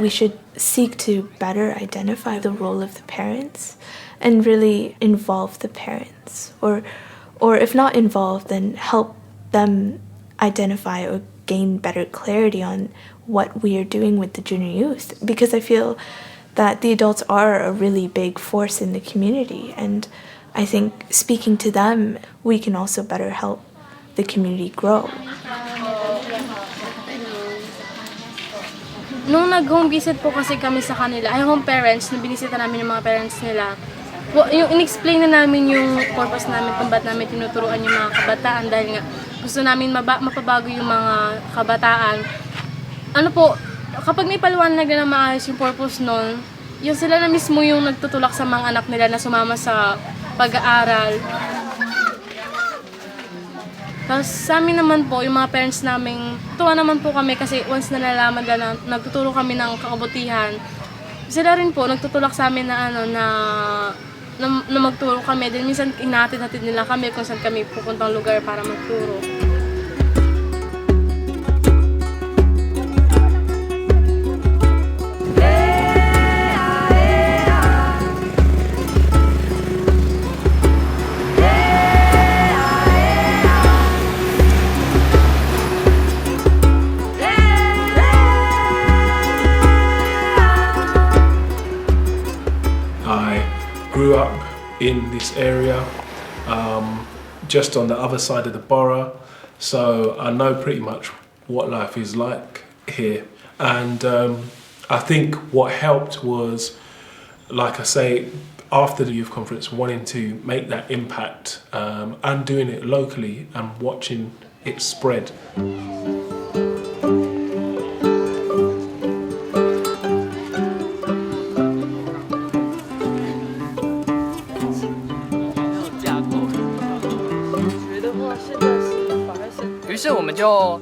We should seek to better identify the role of the parents and really involve the parents, or if not involve, then help them identify or gain better clarity on what we are doing with the junior youth, because I feel that the adults are a really big force in the community, and I think speaking to them, we can also better help the community grow. Nung nag-home visit po kasi kami sa kanila, ay home parents, nung binisita namin yung mga parents nila, yung in-explain na namin yung purpose namin kung ba't namin tinuturuan yung mga kabataan dahil nga gusto namin mapabago yung mga kabataan. Ano po, kapag may paliwanag na maayos yung purpose nun, yung sila na mismo yung nagtutulak sa mga anak nila na sumama sa pag-aaral. Tapos sa amin naman po, yung mga parents namin, tuwa naman po kami kasi once na nalaman na nagtuturo kami ng kakabutihan, sila rin po nagtutulak sa amin na na magturo kami. Then minsan inahatid-hatid nila kami kung saan kami pupuntang lugar para magturo. up in this area, just on the other side of the borough, so I know pretty much what life is like here. And I think what helped was, like I say, after the youth conference, wanting to make that impact and doing it locally and watching it spread.我们就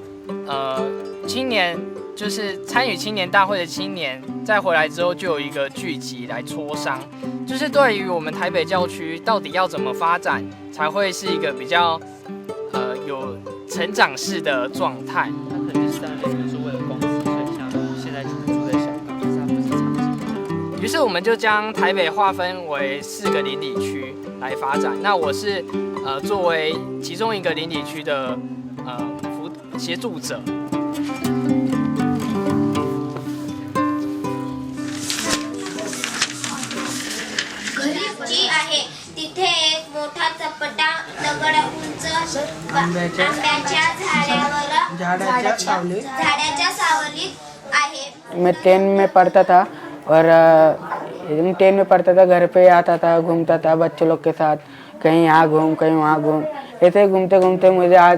青年就是参与青年大会的青年，再回来之后就有一个聚集来磋商，就是对于我们台北校区到底要怎么发展，才会是一个比较有成长式的状态。他可能就是在那边是为了公司，所以像现在住在香港，但是他不是长期。于是我们就将台北划分为4个邻里区来发展。那我是作为其中一个邻里区的协助者。जी आहे तिथे एक मोठा चपटा दगड उंच आंब्याच्या झाडाच्या सावलीत आहे। मैं 10 में पढ़ता था और 10 में पढ़ता था, घर पे आता था, घूमता था बच्चों लोग के साथ, कहीं यहाँ घूम कहीं वहाँ घूम, ऐसे ही घूमते घूमते मुझे आज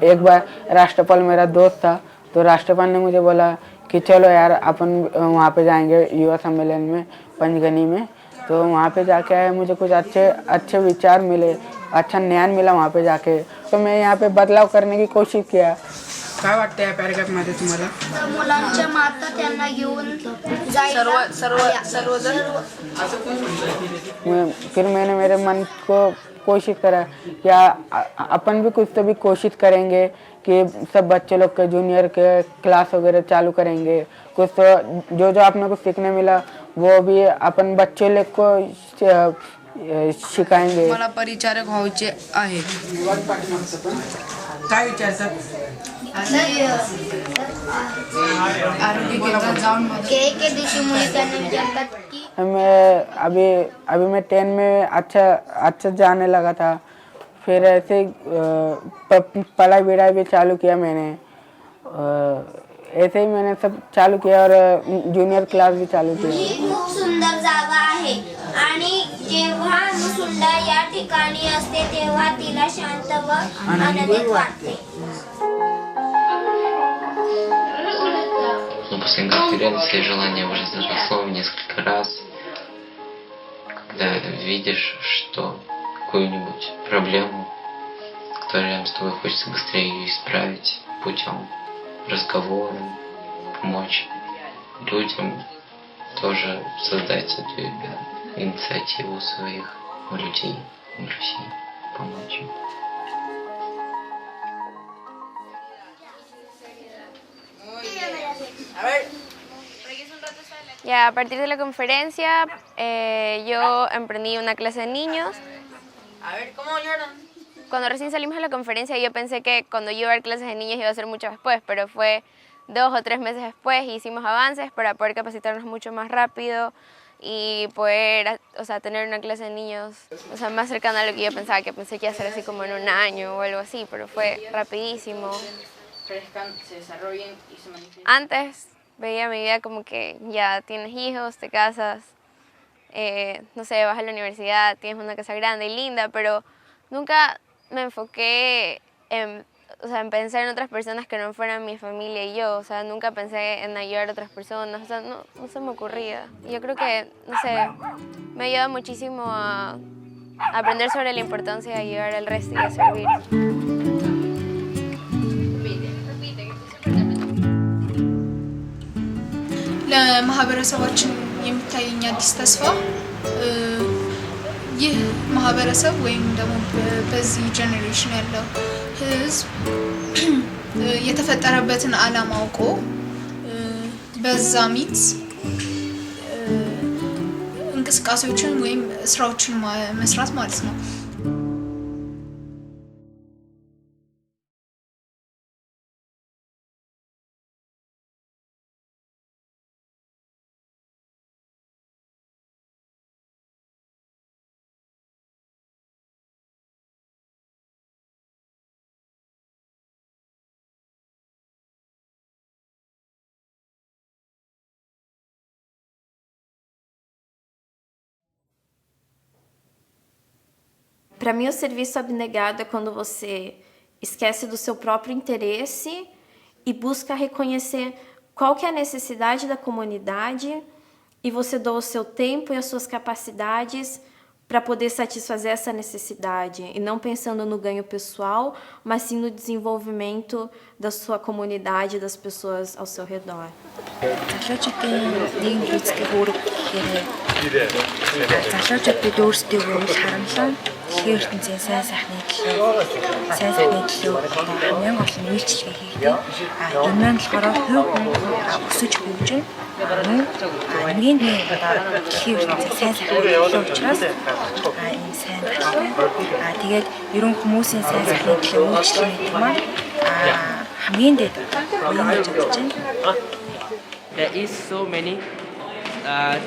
एक बार राष्ट्रपाल मेरा दोस्त था, तो राष्ट्रपाल ने मुझे बोला कि चलो यार अपन वहाँ पे जाएंगे युवा सम्मेलन में पंचगनी में। तो वहाँ पे जाके आए, मुझे कुछ अच्छे विचार मिले, अच्छा ज्ञान मिला वहाँ पे जाके, तो मैं यहाँ पे बदलाव करने की कोशिश किया। काय वाटतं या पॅराग्राफमध्ये तुम्हाला? मुलांच्या माता त्यांना घेऊन फिर मैंने मेरे मन को कोशिश करा क्या अपन भी कुछ तो भी कोशिश करेंगे कि सब बच्चे लोग के जूनियर के क्लास वगैरह चालू करेंगे, कुछ तो जो आपने कुछ सीखने मिला वो भी अपन बच्चे लोग को शिकाएंगे। मला परिचारक व्हायचे आहे। काय विचारतात? मैं अभी मैं 10 में अच्छा जाने लगा था, फिर ऐसे पढ़ाई विढ़ाई भी चालू किया मैंने, ऐसे ही मैंने सब चालू किया और जूनियर क्लास भी चालू किया। खूप सुंदर जागा आहे आणि जेव्हा मुसुंडा या ठिकाणी असते तेव्हा तिला शांत व आनंदित वाटते। После конференции желание уже заросло несколько раз, когда видишь, что какую-нибудь проблему, с которой с тобой хочется быстрее ее исправить путем разговора, помочь людям тоже создать эту инициативу своих людей в России, помочь им. Ya, a partir de la conferencia yo emprendí una clase de niños. Cuando recién salimos de la conferencia yo pensé que cuando yo iba a dar clases de niños iba a ser mucho después, pero fue 2 o 3 meses después y hicimos avances para poder capacitarnos mucho más rápido y poder, o sea, tener una clase de niños, o sea, más cercana a lo que yo pensaba, que pensé que iba a ser así como en un año o algo así, pero fue rapidísimo. Se desarrollen y se manifiesten. Antes veía mi vida como que ya tienes hijos, te casas, no sé, vas a la universidad, tienes una casa grande y linda, pero nunca me enfoqué en, o sea, en pensar en otras personas que no fueran mi familia y yo, o sea, nunca pensé en ayudar a otras personas, o sea, no se me ocurría. Y yo creo que, no sé, me ayuda muchísimo a aprender sobre la importancia de ayudar al resto y a servir. ለማህበረሰባችን የሚታየኝ አዲስ ተስፋ ይህ ማህበረሰብ ወይም ደግሞ በዚህ ጄኔሬሽን ያለው ህዝብ የተፈጠረበትን ዓላማ አውቆ በዛ ሚንስ እንቅስቃሴዎችን ወይም ስራዎችን መስራት ማለት ነው። Para mim, o serviço abnegado é quando você esquece do seu próprio interesse e busca reconhecer qual que é a necessidade da comunidade e você doa o seu tempo e as suas capacidades para poder satisfazer essa necessidade e não pensando no ganho pessoal, mas sim no desenvolvimento da sua comunidade, das pessoas ao seu redor. Залуучуудыг өөрсдөө харамлан хэрэгтэнцээ сайн сайхны төлөө хамгийн гол нь үйлчлэгээ хийдэг. Энэ маань болохоор хувь өсөж хөгжин хамгийн хэрэгтэнцээ сайн сайхны төлөө учраас энэ сайн тэгээд ерөн хүмүүсийн сайн сайхны төлөө үйлчлэгээ хийдэг маань хамгийн дэд юм гэж бодож байна. There is so many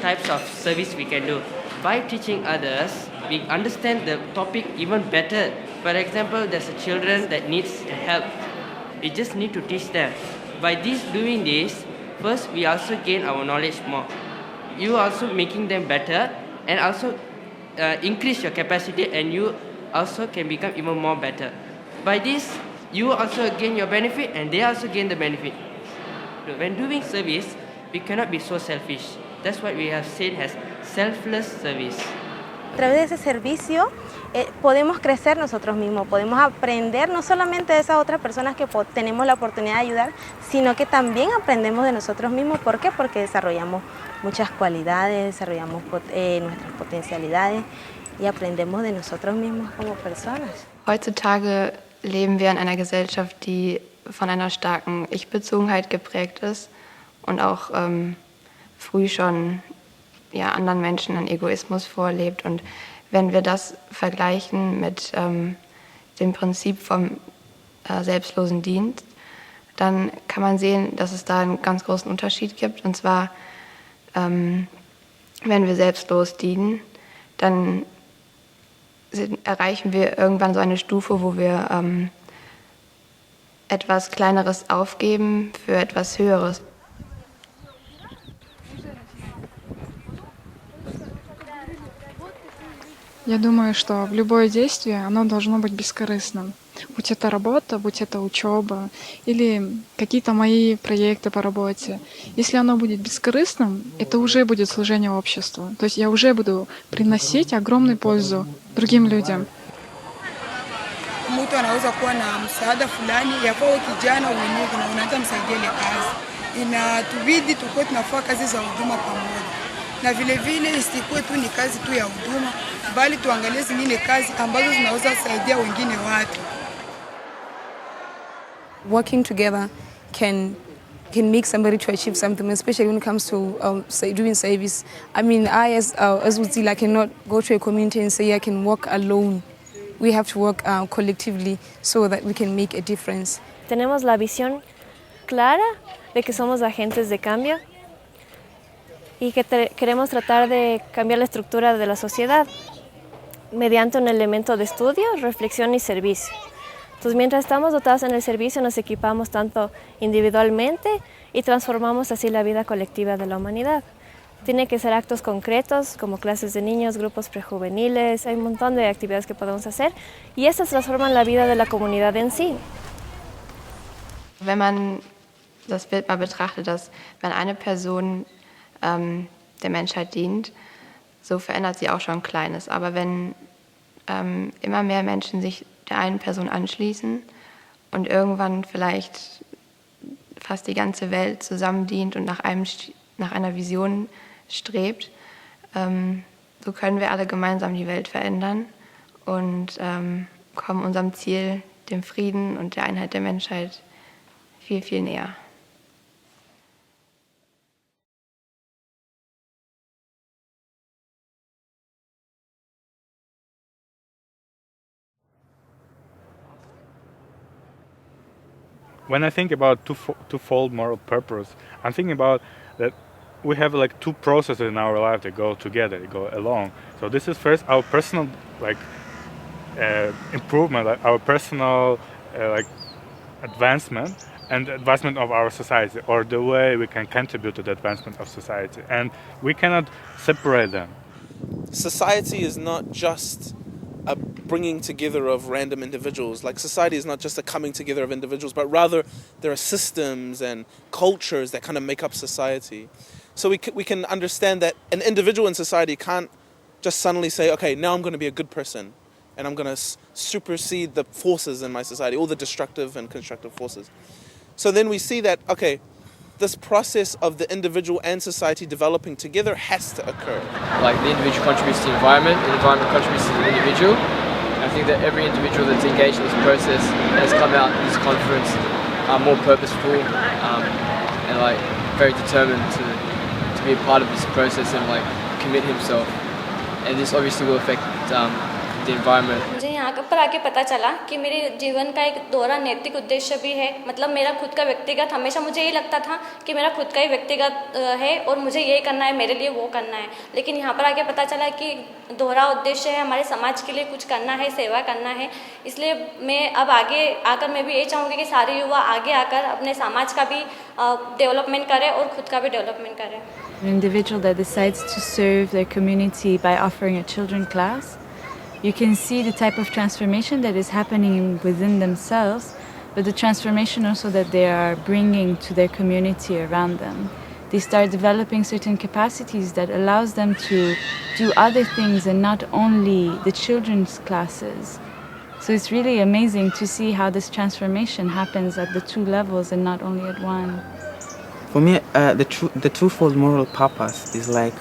types of service we can do. By teaching others, we understand the topic even better. For example, there's a children that needs help. We just need to teach them. By doing this, first we also gain our knowledge more. You also making them better and also increase your capacity and you also can become even more better. By this, you also gain your benefit and they also gain the benefit. When doing service, we cannot be so selfish. That's what we have said as selfless service. A través de ese servicio podemos crecer nosotros mismos, podemos aprender no solamente de esas otras personas que tenemos la oportunidad de ayudar, sino que también aprendemos de nosotros mismos. ¿Por qué? Porque desarrollamos muchas cualidades, desarrollamos nuestras potencialidades y aprendemos de nosotros mismos como personas. Heutzutage leben wir in einer Gesellschaft, die von einer starken Ich-Bezogenheit geprägt ist und auch früh schon anderen Menschen einen Egoismus vorlebt. Und wenn wir das vergleichen mit dem Prinzip vom selbstlosen Dienst, dann kann man sehen, dass es da einen ganz großen Unterschied gibt. Und zwar, wenn wir selbstlos dienen, dann erreichen wir irgendwann so eine Stufe, wo wir etwas Kleineres aufgeben für etwas Höheres. Я думаю, что любое действие, оно должно быть бескорыстным. Будь это работа, будь это учеба или какие-то мои проекты по работе. Если оно будет besköristным, это уже будет служение обществу. То есть я уже буду приносить огромную пользу другим людям. Mtu anaweza kuwa na msaada fulani yafaa kijana mwenyewe na unaanza msaidia ile kazi. Inatubidi tukue tunafanya kazi za huduma pamoja. Na vile vile isikuwe tu ni kazi tu ya huduma, bali tuangalie zingine kazi ambazo zinaweza kusaidia wengine watu. Working together can make somebody to achieve something, especially when it comes to doing service. I mean, I as Uzila cannot go to a community and say I can work alone. We have to work collectively so that we can make a difference. Tenemos la visión clara de que somos agentes de cambio y que queremos tratar de cambiar la estructura de la sociedad mediante un elemento de estudio, reflexión y servicio. Entonces, mientras estamos dotados en el servicio, nos equipamos tanto individualmente y transformamos así la vida colectiva de la humanidad. Tiene que ser actos concretos, como clases de niños, grupos prejuveniles, hay un montón de actividades que podemos hacer y estas transforman la vida de la comunidad en sí. Wenn man das Bild mal betrachtet, dass wenn eine Person der Menschheit dient, so verändert sie auch schon Kleines. Aber wenn immer mehr Menschen sich der einen Person anschließen und irgendwann vielleicht fast die ganze Welt zusammen dient und nach einer Vision strebt, so können wir alle gemeinsam die Welt verändern und kommen unserem Ziel, dem Frieden und der Einheit der Menschheit, viel, viel näher. When I think about twofold moral purpose, I'm thinking about that we have like two processes in our life that go together, they go along. So this is first our personal improvement, our personal advancement and advancement of our society, or the way we can contribute to the advancement of society. And we cannot separate them. Society is not just a bringing together of random individuals. Like society is not just a coming together of individuals, but rather there are systems and cultures that kind of make up society. So we can understand that an individual in society can't just suddenly say, okay, now I'm going to be a good person and I'm going to supersede the forces in my society, all the destructive and constructive forces. So then we see that, okay, this process of the individual and society developing together has to occur. Like the individual contributes to the environment contributes to the individual. I think that every individual that's engaged in this process has come out in this conference more purposeful and like very determined to be a part of this process and like commit himself. And this obviously will affect the environment. मुझे यहाँ पर आके पता चला कि मेरे जीवन का एक दोहरा नैतिक उद्देश्य भी है। मतलब मेरा खुद का व्यक्तिगत, हमेशा मुझे यही लगता था कि मेरा खुद का ही व्यक्तिगत है और मुझे ये करना है, मेरे लिए वो करना है। लेकिन यहाँ पर आके पता चला कि दोहरा उद्देश्य है, हमारे समाज के लिए कुछ करना है, सेवा करना है। इसलिए मैं अब आगे आकर मैं भी ये चाहूँगी कि सारे युवा आगे आकर अपने समाज का भी डेवलपमेंट करें और खुद का भी डेवलपमेंट करें। An individual that decides to serve their community by offering a children class, you can see the type of transformation that is happening within themselves, but the transformation also that they are bringing to their community around them. They start developing certain capacities that allows them to do other things and not only the children's classes. So it's really amazing to see how this transformation happens at the two levels and not only at one. For me, the twofold moral purpose is like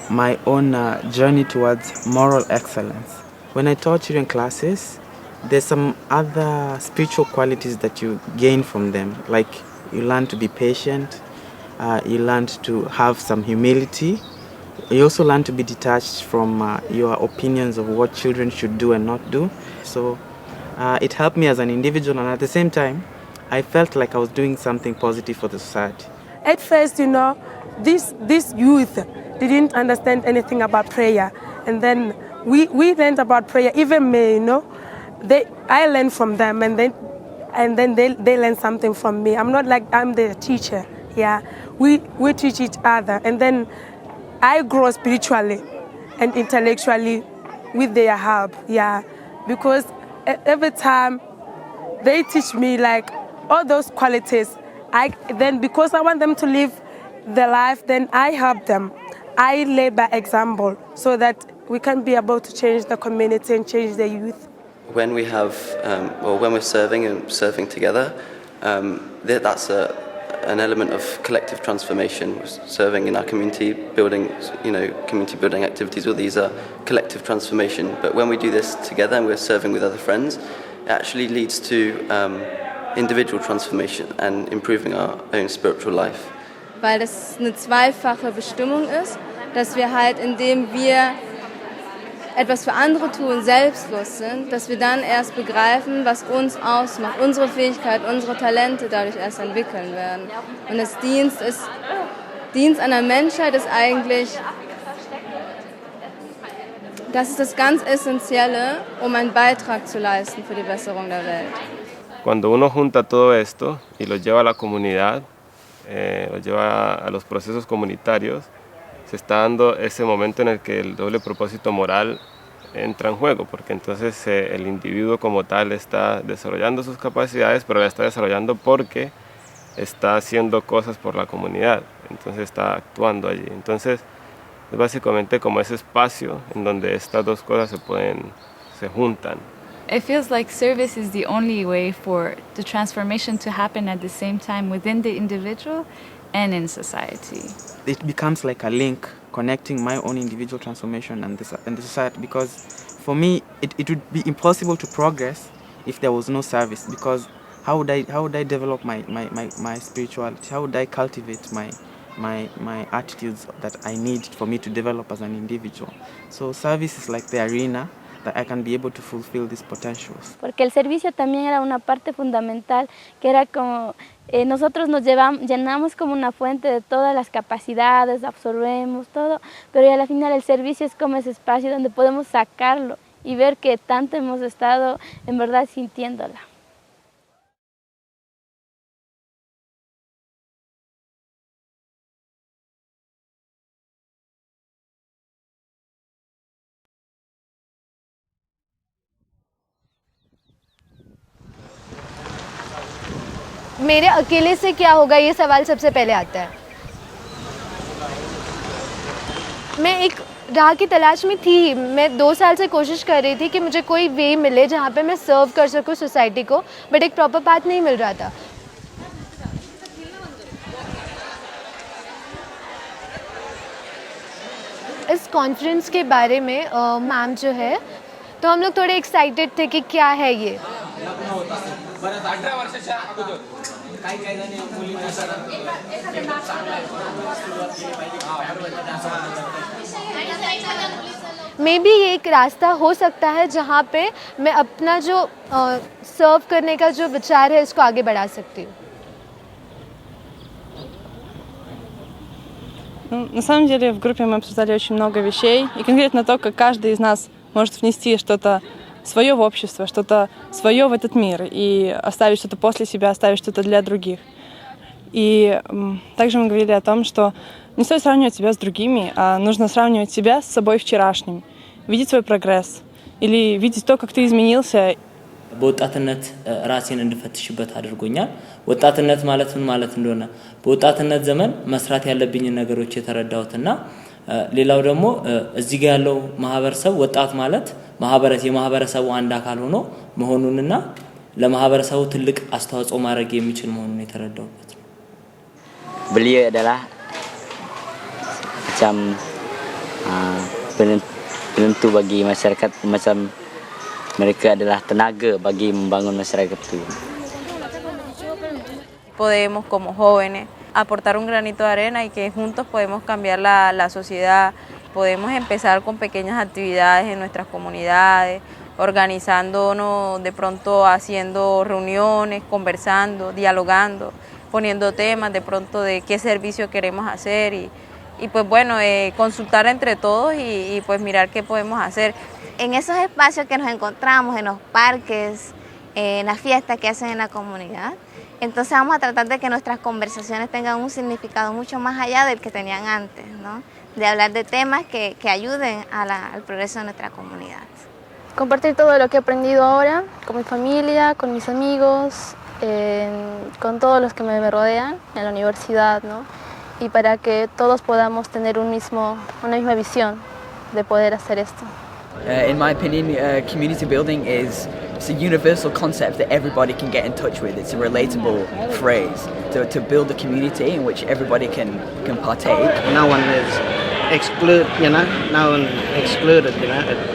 my own journey towards moral excellence. When I taught children classes, there's some other spiritual qualities that you gain from them. Like you learn to be patient, you learn to have some humility. You also learn to be detached from your opinions of what children should do and not do. So it helped me as an individual, and at the same time, I felt like I was doing something positive for the society. At first, this youth didn't understand anything about prayer. And then we learned about prayer, even me, I learned from them, and then they learned something from me. I'm not like I'm the teacher, yeah. We teach each other, and then I grow spiritually and intellectually with their help, yeah. Because every time they teach me like all those qualities, then because I want them to live the life, then I help them. I lay by example so that we can be able to change the community and change the youth. When we have, when we're serving together, that's an element of collective transformation. We're serving in our community, building, community building activities. All these are collective transformation. But when we do this together and we're serving with other friends, it actually leads to individual transformation and improving our own spiritual life. Weil das eine zweifache Bestimmung ist, dass wir halt, indem wir etwas für andere tun, selbstlos sind, dass wir dann erst begreifen, was uns ausmacht, unsere Fähigkeit, unsere Talente dadurch erst entwickeln werden. Und das Dienst an der Menschheit ist eigentlich, das ist das ganz Essentielle, einen Beitrag zu leisten für die Besserung der Welt. Cuando uno junta todo esto y lo lleva a la comunidad, lo lleva a los procesos comunitarios, se está dando ese momento en el que el doble propósito moral entra en juego, porque entonces el individuo como tal está desarrollando sus capacidades, pero la está desarrollando porque está haciendo cosas por la comunidad, entonces está actuando allí. Entonces es básicamente como ese espacio en donde estas dos cosas se juntan. It feels like service is the only way for the transformation to happen at the same time within the individual and in society. It becomes like a link connecting my own individual transformation and the society, because for me it would be impossible to progress if there was no service, because how would I develop my spirituality? How would I cultivate my attitudes that I need for me to develop as an individual? So service is like the arena that I can be able to fulfill these potentials. Porque el servicio también era una parte fundamental, que era como nosotros nos llenamos como una fuente de todas las capacidades, absorbemos todo, pero al final el servicio es como ese espacio donde podemos sacarlo y ver que tanto hemos estado en verdad sintiéndola. मेरे अकेले से क्या होगा ये सवाल सबसे पहले आता है। मैं एक राह की तलाश में थी। मैं 2 साल से कोशिश कर रही थी कि मुझे कोई वे मिले जहाँ पे मैं सर्व कर सकूँ सोसाइटी को, बट एक प्रॉपर पाथ नहीं मिल रहा था। इस कॉन्फ्रेंस के बारे में मैम जो है, तो हम लोग थोड़े एक्साइटेड थे कि क्या है ये। मे बी ये एक रास्ता हो सकता है जहाँ पे मैं अपना जो सर्व करने का जो विचार है इसको आगे बढ़ा सकती हूँ। На самом деле в группе мы обсуждали очень много вещей, и конкретно то, как каждый из нас может внести что-то свое в общество, что-то свое в этот мир, и оставить что-то после себя, оставить что-то для других. И также мы говорили о том, что не стоит сравнивать себя с другими, а нужно сравнивать себя с собой вчерашним, видеть свой прогресс, или видеть то, как ты изменился. በወጣትነት ራሴን እንድፈትሽበት አድርጎኛል። ወጣትነት ማለት ምን ማለት እንደሆነ በወጣትነት ዘመን መስራት ያለብኝ ነገሮች የተረዳሁትና ሌላው ደግሞ እዚህ ጋር ያለው ማህበረሰብ ወጣት ማለት የማህበረሰቡ አንድ አካል ሆኖ መሆኑንና ለማህበረሰቡ ትልቅ አስተዋጽኦ ማድረግ የሚችል መሆኑን የተረዳሁበት ነው። Beliau adalah macam penentu bagi masyarakat, macam mereka adalah tenaga bagi membangun masyarakat itu. Podemos como jóvenes aportar un granito de arena y que juntos podemos cambiar la sociedad. Podemos empezar con pequeñas actividades en nuestras comunidades, organizándonos de pronto haciendo reuniones, conversando, dialogando, poniendo temas de pronto de qué servicio queremos hacer y pues bueno, consultar entre todos y pues mirar qué podemos hacer. En esos espacios que nos encontramos, en los parques, en las fiestas que hacen en la comunidad, entonces vamos a tratar de que nuestras conversaciones tengan un significado mucho más allá del que tenían antes, ¿no? De hablar de temas que ayuden al progreso de nuestra comunidad. Compartir todo lo que he aprendido ahora con mi familia, con mis amigos, con todos los que me rodean en la universidad, ¿no? Y para que todos podamos tener una misma visión de poder hacer esto. In my opinion, community building is a universal concept that everybody can get in touch with. It's a relatable phrase to build a community in which everybody can partake. No one is excluded, no one excluded,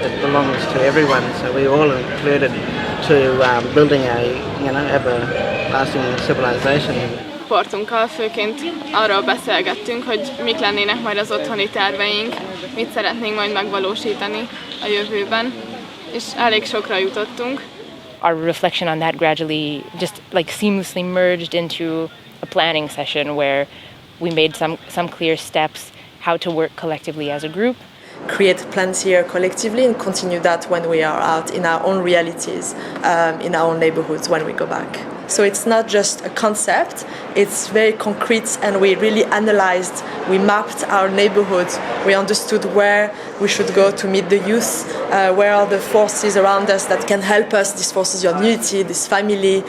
it belongs to everyone, so we're all included to building a, everlasting civilization. Csoportunkkal főként arról beszélgettünk, hogy mik lennének majd az otthoni terveink, mit szeretnénk majd megvalósítani a jövőben, és elég sokra jutottunk. Our reflection on that gradually just seamlessly merged into a planning session where we made some clear steps how to work collectively as a group. Create plans here collectively and continue that when we are out in our own realities, in our own neighborhoods when we go back. So it's not just a concept, it's very concrete, and we really analyzed, we mapped our neighborhoods, we understood where we should go to meet the youth, where are the forces around us that can help us, these forces of unity, this family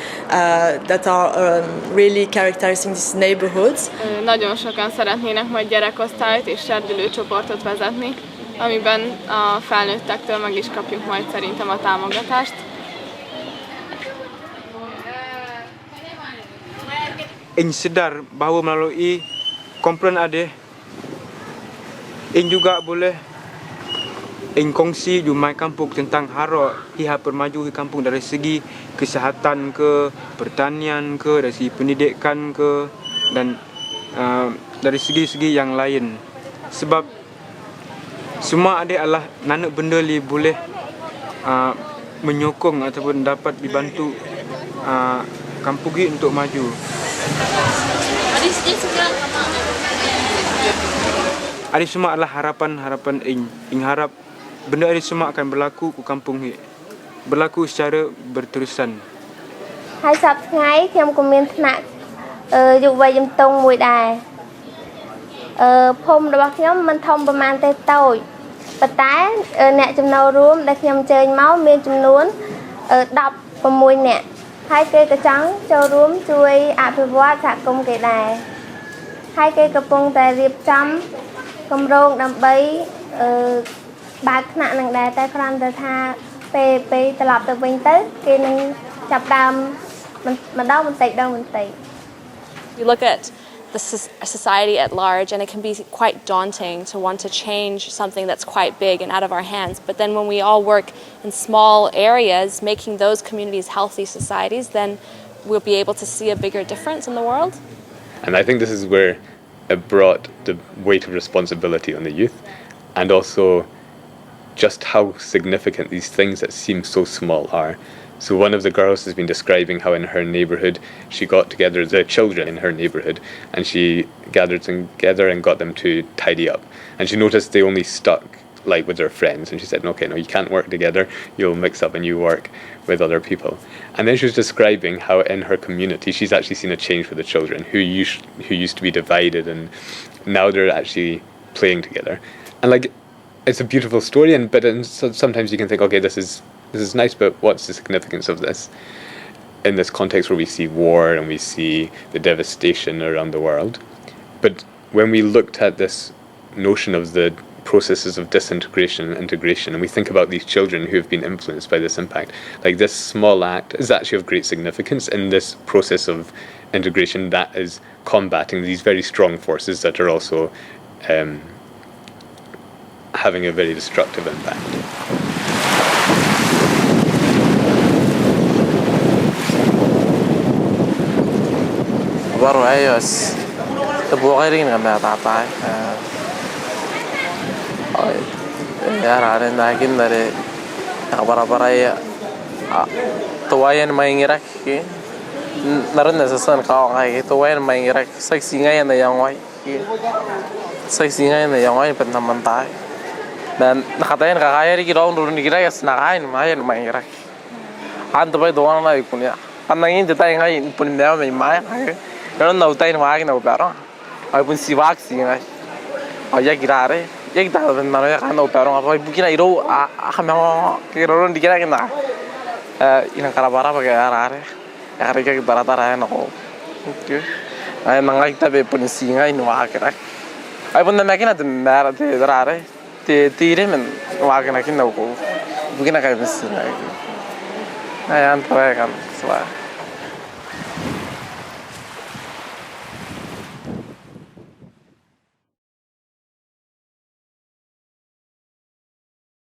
that are really characterizing these neighborhoods. Nagyon sokan szeretnének majd gyerekosztályt és serdülőcsoportot vezetni, amiben a felnőttektől meg is kapjuk majd szerintem a támogatást. Ing sedar bahawa melalui kumpulan adik, ing juga boleh ing kongsi jumai kampung tentang hara pihak permaju di kampung dari segi kesihatan ke, pertanian ke, dari segi pendidikan ke, dan dari segi-segi yang lain. Sebab semua adik adalah nanak benda li boleh menyokong ataupun dapat dibantu kampung ini untuk maju. Adik semua adalah harapan ing harap benda ini semua akan berlaku ke kampung ini, berlaku secara berterusan. ហើយសប្តាហ៍ថ្ងៃខ្ញុំក៏មានថ្នាក់យុវវ័យជំទង់មួយដែរភូមិរបស់ខ្ញុំមិនធំប្រហែលទេតូចប៉ុន្តែអ្នកចំណូលរួមដែលខ្ញុំអញ្ជើញមកមានចំនួន16នាក់ ហើយគេក៏ចង់ចូលរួមជួយអភិវឌ្ឍសហគមន៍គេដែរហើយគេកំពុងតែរៀបចំគម្រោងដើម្បីបើកថ្នាក់នឹងដែរតែគ្រាន់តែថាពេលត្រឡប់ទៅវិញទៅគេនឹងចាប់ដើមម្ដងបន្តិច You look at the society at large and it can be quite daunting to want to change something that's quite big and out of our hands, but then when we all work in small areas making those communities healthy societies, then we'll be able to see a bigger difference in the world. And I think this is where it brought the weight of responsibility on the youth, and also just how significant these things that seem so small are. So one of the girls has been describing how in her neighbourhood she got together the children in her neighbourhood and she gathered them together and got them to tidy up. And she noticed they only stuck like with their friends, and she said, okay, no, you can't work together, you'll mix up and you work with other people. And then she was describing how in her community she's actually seen a change for the children who used to be divided, and now they're actually playing together. And like, it's a beautiful story, but sometimes you can think, okay, this is nice, but what's the significance of this in this context where we see war and we see the devastation around the world? But when we looked at this notion of the processes of disintegration and integration, and we think about these children who have been influenced by this impact, like this small act is actually of great significance in this process of integration that is combating these very strong forces that are also having a very destructive impact. baru ayos tebuqairin kami tatai ya raden dakin dari para ya tuwayan maingirak ki naran nasasan kau ngai tuwayan maingirak saksingai na yang wai saksingai na yang wai pernah mentai dan nakatain kakaya di kiraun dulu di kira ya senakain main maingirak antu pai doang na ikunya panangin detai ngai pun dia main kalau nau tain wagi nau perong, aku pun siwak sih ngai, aja kira re, ya kita mana ya kan nau perong apa ibu kira iro, memang kira orang dikira kena, ina karabara pakai arah re, ya kerja kita rata-rata nau, oke, ayah nangai kita be pun singa ini wagi re, ayah pun nama kena tempat te rare, te tiri men wagi nak kena aku, ibu kira kayak mesin lagi, ayah antara kan, soal.